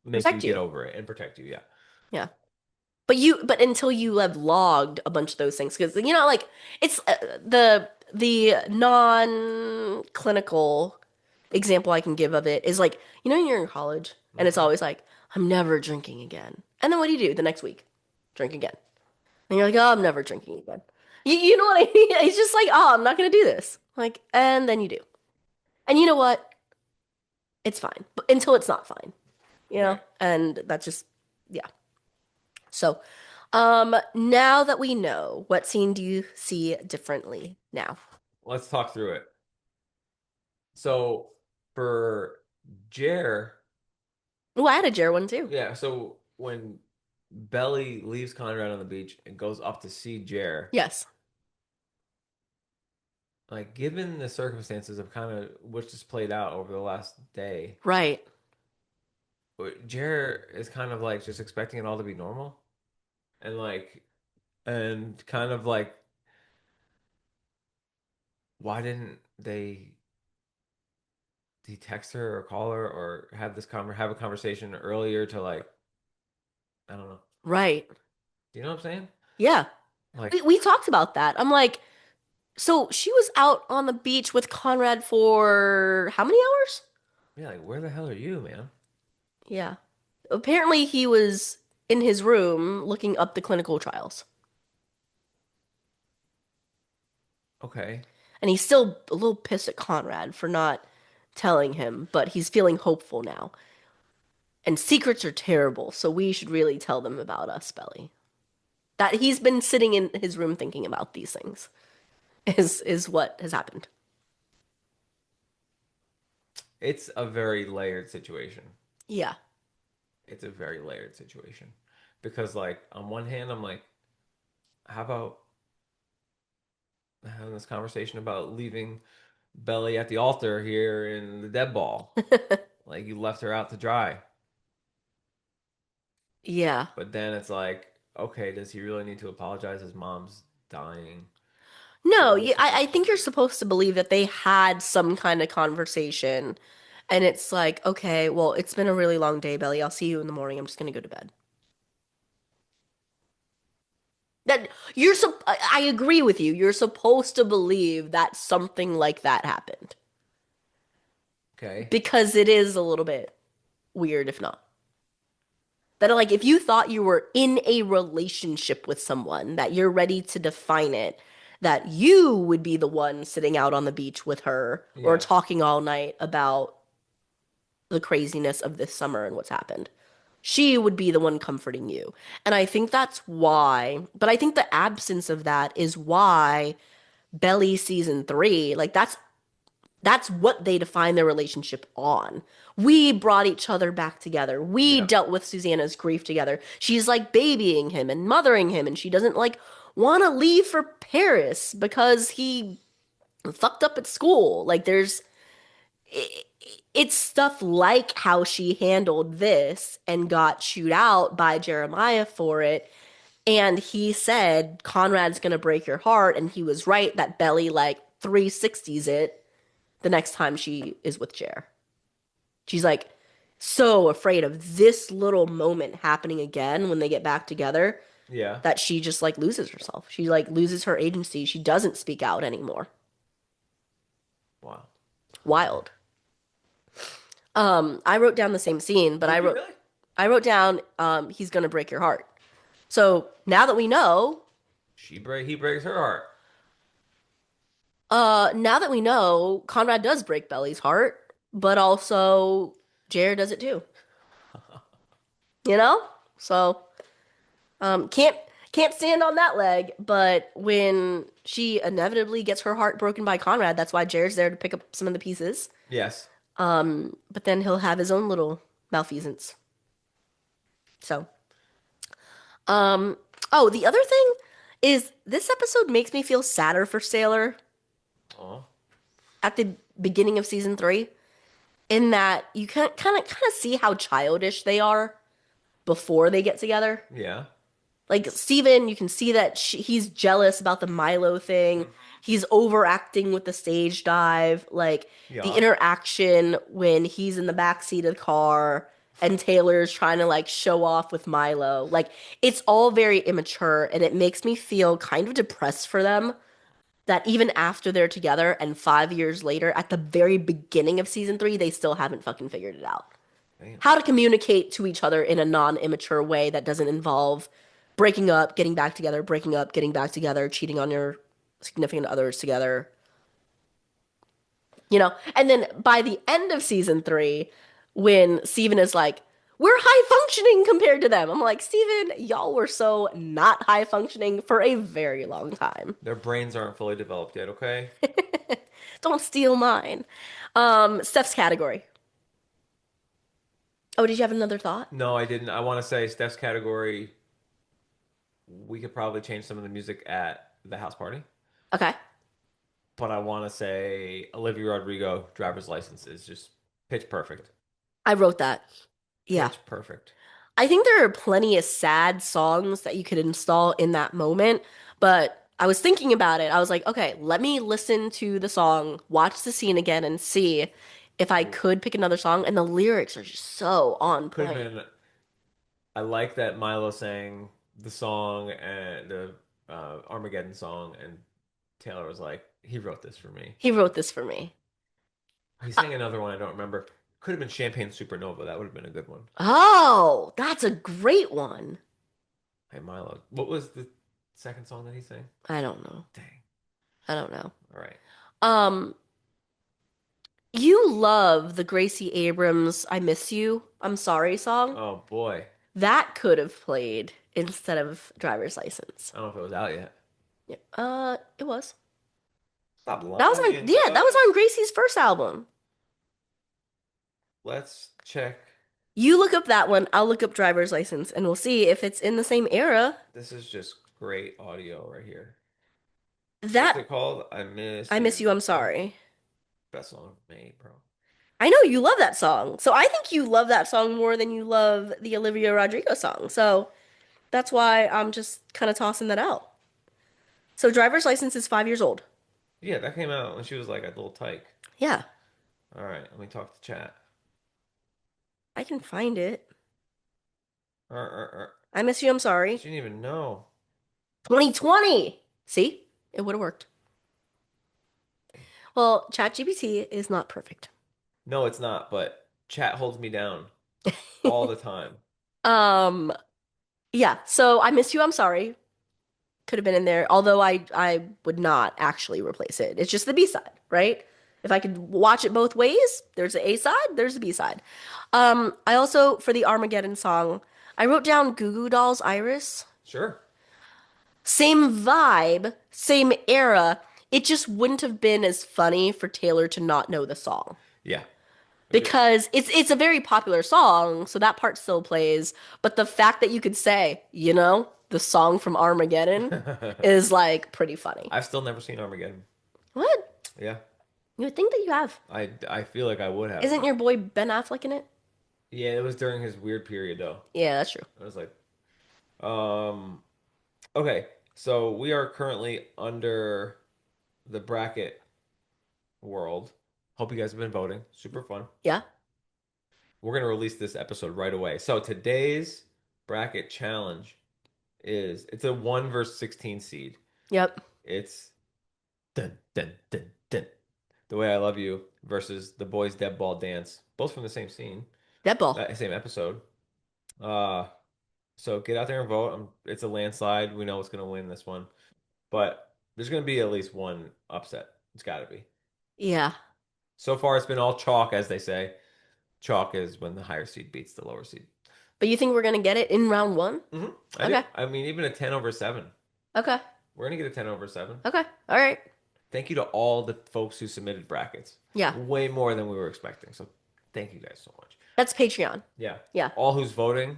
make you Protect get you. over it and protect you. Yeah. Yeah. But until you have logged a bunch of those things, because like it's the non-clinical example I can give of it is like when you're in college and it's Hmm. always like I'm never drinking again, and then what do the next week? Drink again, and you're like, oh, I'm never drinking again. You know what I mean? It's just like, oh, I'm not gonna do this. Like, and then you do, and you know what? It's fine, but until it's not fine, Right. and that's just yeah. So, now that we know, what scene do you see differently now? Let's talk through it. So for Jer, Oh, I had a Jer one too. yeah. So when Belly leaves Conrad on the beach and goes up to see Jer, Yes, like given the circumstances of kind of which just played out over the last day, right, Jer is kind of like just expecting it all to be normal and like and kind of like why didn't they text her or call her or have a conversation earlier to like I don't know. right. You know what I'm saying? Yeah, Like we talked about that. I'm like, so she was out on the beach with Conrad for how many hours? yeah, like where the hell are you, man? Yeah. Apparently, he was in his room looking up the clinical trials, Okay. and he's still a little pissed at Conrad for not telling him, but he's feeling hopeful now. And secrets are terrible, so we should really tell them about us, Belly. That he's been sitting in his room thinking about these things is what has happened. It's a very layered situation. Yeah. It's a very layered situation. Because like on one hand I'm like, how about having this conversation about leaving Belly at the altar here in the dead ball? Like you left her out to dry. Yeah. But then it's like, okay, does he really need to apologize? His mom's dying. No, What are we I supposed to think you're believe? supposed to believe that they had some kind of conversation. And it's like, okay, well, it's been a really long day, Belly. I'll see you in the morning. I'm just gonna go to bed. That I agree with you. You're supposed to believe that something like that happened. Okay. Because it is a little bit weird if not. That like if you thought you were in a relationship with someone, that you're ready to define it, that you would be the one sitting out on the beach with her or Yes. talking all night about the craziness of this summer and what's happened. She would be the one comforting you. And I think that's why, but I think the absence of that is why Belly season 3, like that's what they define their relationship on. We brought each other back together. We Yep. dealt with Susanna's grief together. She's like babying him and mothering him, and she doesn't like want to leave for Paris because he fucked up at school. Like it's stuff like how she handled this and got chewed out by Jeremiah for it. And he said, Conrad's gonna break your heart. And he was right that Belly like 360s it the next time she is with Jer. She's like so afraid of this little moment happening again when they get back together Yeah. that she just like loses herself. She like loses her agency. She doesn't speak out anymore. Wow. Wild. I wrote down the same scene, but Did you really? I wrote down he's gonna break your heart. So now that we know, He breaks her heart. now that we know, Conrad does break Belly's heart, but also Jared does it too. You know? So can't stand on that leg, but when she inevitably gets her heart broken by Conrad, that's why Jared's there to pick up some of the pieces. Yes. But then he'll have his own little malfeasance. So, Oh, the other thing is this episode makes me feel sadder for Sailor Oh, at the beginning of season 3, in that you can kind of see how childish they are before they get together. yeah. Like Steven, you can see that he's jealous about the Milo thing. He's overacting with the stage dive. Like the Yeah. interaction when he's in the back seat of the car and Taylor's trying to like show off with Milo. Like it's all very immature and it makes me feel kind of depressed for them that even after they're together and 5 years later, at the very beginning of season 3, they still haven't fucking figured it out. Damn. How to communicate to each other in a non-immature way that doesn't involve breaking up, getting back together, breaking up, getting back together, cheating on your significant others together. And then by the end of season 3, when Steven is like, we're high functioning compared to them. I'm like, Steven, y'all were so not high functioning for a very long time. Their brains aren't fully developed yet, okay? Don't steal mine. Steph's category. Oh, did you have another thought? No, I didn't. I want to say Steph's category, we could probably change some of the music at the house party. Okay. But I want to say Olivia Rodrigo, driver's license is just pitch perfect. I wrote that. Yeah. Pitch perfect. I think there are plenty of sad songs that you could install in that moment, but I was thinking about it. I was like, okay, let me listen to the song, watch the scene again, and see if I could pick another song. And the lyrics are just so on Could have point. been. I like that Milo sang the song and the Armageddon song, and Taylor was like, he wrote this for me. He wrote this for me. He sang another one I don't remember. Could have been Champagne Supernova. That would have been a good one. Oh, that's a great one. Hey Milo, what was the second song that he sang? I don't know. Dang. I don't know. All right. Um, you love the Gracie Abrams "I Miss You, I'm Sorry" song. Oh boy. That could have played instead of Driver's License. I don't know if it was out yet. Yeah. It was. Stop That was on, lying, yeah, that was Doug. on Gracie's first album. Let's check. You look up that one, I'll look up Driver's License, and we'll see if it's in the same era. This is just great audio right here. What's That it called? I Miss I You. Miss You, I'm Sorry. Best song made, bro. I know you love that song. So I think you love that song more than you love the Olivia Rodrigo song. So that's why I'm just kind of tossing that out. So Driver's License is 5 years old. Yeah, that came out when she was like a little tyke. Yeah, All right, let me talk to chat. I can find it. Uh, uh, uh. I Miss You, I'm Sorry. She didn't even know. 2020. See? It would have worked. Well, ChatGPT is not perfect. No, it's not, but chat holds me down all the time. Um, yeah, so I Miss You, I'm Sorry could have been in there, although I would not actually replace it. It's just the B-side, right? If I could watch it both ways, there's the A-side, there's the B-side. I also, for the Armageddon song, I wrote down Goo Goo Dolls Iris. Sure. Same vibe, same era. It just wouldn't have been as funny for Taylor to not know the song. Yeah. Agreed. Because it's a very popular song, so that part still plays. But the fact that you could say, the song from Armageddon is like pretty funny. I've still never seen Armageddon. What? Yeah. You would think that you have. I feel like I would have. Isn't your boy Ben Affleck in it? Yeah, it was during his weird period though. Yeah, that's true. I was like, um, okay. So we are currently under the bracket world. Hope you guys have been voting. Super fun. Yeah. We're gonna release this episode right away. So today's bracket challenge is it's a 1 versus 16 seed. Yep. It's dun dun dun dun. The Way I Love You versus The Boys Dead Ball Dance, both from the same scene, Dead ball. same episode. Uh, so get out there and vote. It's a landslide. We know what's gonna win this one, but there's gonna be at least one upset. It's got to be. Yeah. So far, it's been all chalk, as they say. Chalk is when the higher seed beats the lower seed. But you think we're gonna get it in round one? I do. Okay. I mean, even a 10 over 7. Okay. We're gonna get a 10 over 7. Okay. All right. Thank you to all the folks who submitted brackets. Yeah. Way more than we were expecting. So thank you guys so much. That's Patreon. Yeah. Yeah. All who's voting,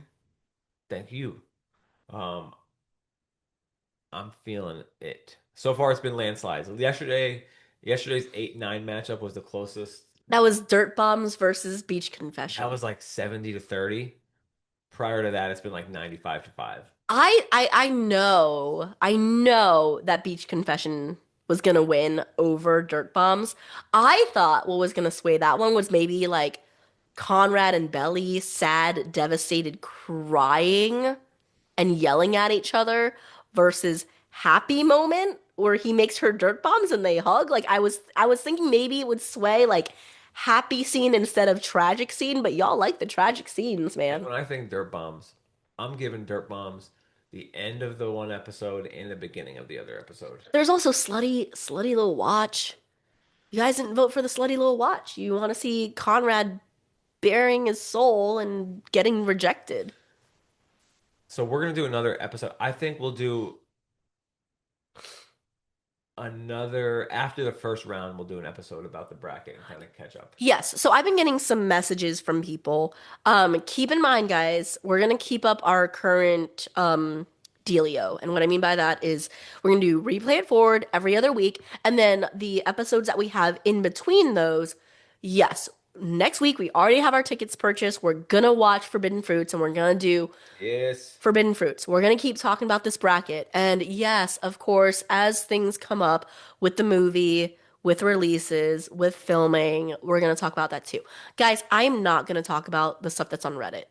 thank you. Um, I'm feeling it. So far, it's been landslides. Yesterday's 8-9 matchup was the closest. That was Dirt Bombs versus Beach That Confession. was like 70 to 30. Prior to that, it's been like 95 to 5. I know that Beach Confession was gonna win over Dirt Bombs. I thought what was gonna sway that one was maybe like Conrad and Belly sad, devastated, crying and yelling at each other versus happy moment where he makes her dirt bombs and they hug. Like I was thinking maybe it would sway like happy scene instead of tragic scene, but y'all like the tragic scenes, And man. when I think Dirt Bombs, I'm giving Dirt Bombs the end of the one episode and the beginning of the other episode. There's also slutty little watch. You guys didn't vote for the slutty little watch. You want to see Conrad bearing his soul and getting rejected. So we're gonna do another episode. I think we'll do another after the first round. We'll do an episode about the bracket and kind of catch up. Yes, so I've been getting some messages from people. Keep in mind, guys, we're gonna keep up our current dealio, and what I mean by that is we're gonna do replay it forward every other week, and then the episodes that we have in between those, yes, next week we already have our tickets purchased. We're gonna watch Forbidden Fruits, and we're gonna do Yes. Forbidden Fruits. We're going to keep talking about this bracket. And yes, of course, as things come up with the movie, with releases, with filming, we're going to talk about that too. Guys, I'm not going to talk about the stuff that's on Reddit.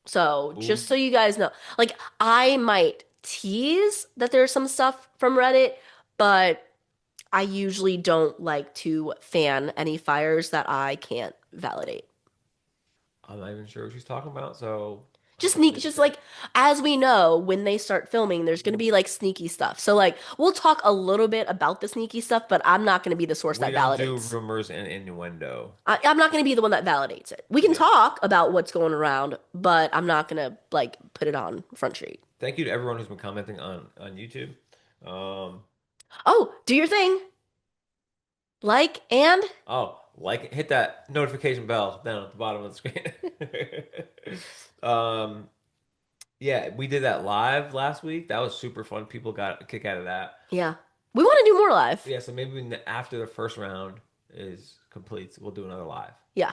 So, Ooh. just so you guys know, like, I might tease that there's some stuff from Reddit, but I usually don't like to fan any fires that I can't validate. I'm not even sure what she's talking about, so I'm Just gonna sneak, leave it just there. like as we know, when they start filming, there's gonna be like sneaky stuff. So like we'll talk a little bit about the sneaky stuff, but I'm not gonna be the source We that don't do validates. rumors and innuendo. I'm not gonna be the one that validates it. We can Yeah. talk about what's going around, but I'm not gonna like put it on Front Street. Thank you to everyone who's been commenting on YouTube. Um, Oh, do your thing. Like and hit that notification bell down at the bottom of the screen. Um, yeah, we did that live last week. That was super fun. People got a kick out of that. yeah. We want to do more live. Yeah, so maybe after the first round is complete, we'll do another live. Yeah.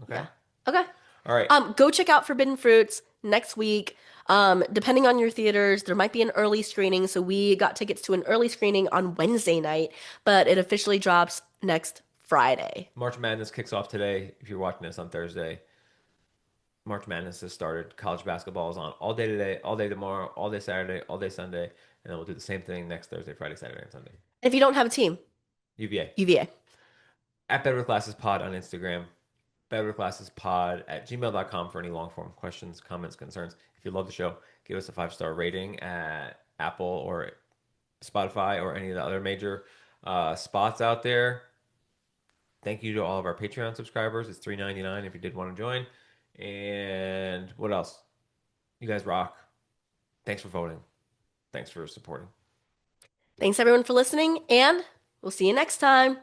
Okay. Yeah. Okay. All right. Go check out Forbidden Fruits next week. Depending on your theaters, there might be an early screening. So we got tickets to an early screening on Wednesday night, but it officially drops next Friday. March Madness kicks off today. If you're watching this on Thursday, March Madness has started. College basketball is on all day today, all day tomorrow, all day Saturday, all day Sunday, and then we'll do the same thing next Thursday, Friday, Saturday, and Sunday. If you don't have a team, UVA. UVA. At Better with Glasses Pod on Instagram. Betterwithglassespod at gmail.com for any long form questions, comments, concerns. If you love the show, give us a 5-star rating at Apple or Spotify or any of the other major spots out there. Thank you to all of our Patreon subscribers. It's $3.99 if you did want to join. And what else? You guys rock. Thanks for voting. Thanks for supporting. Thanks everyone for listening, and we'll see you next time.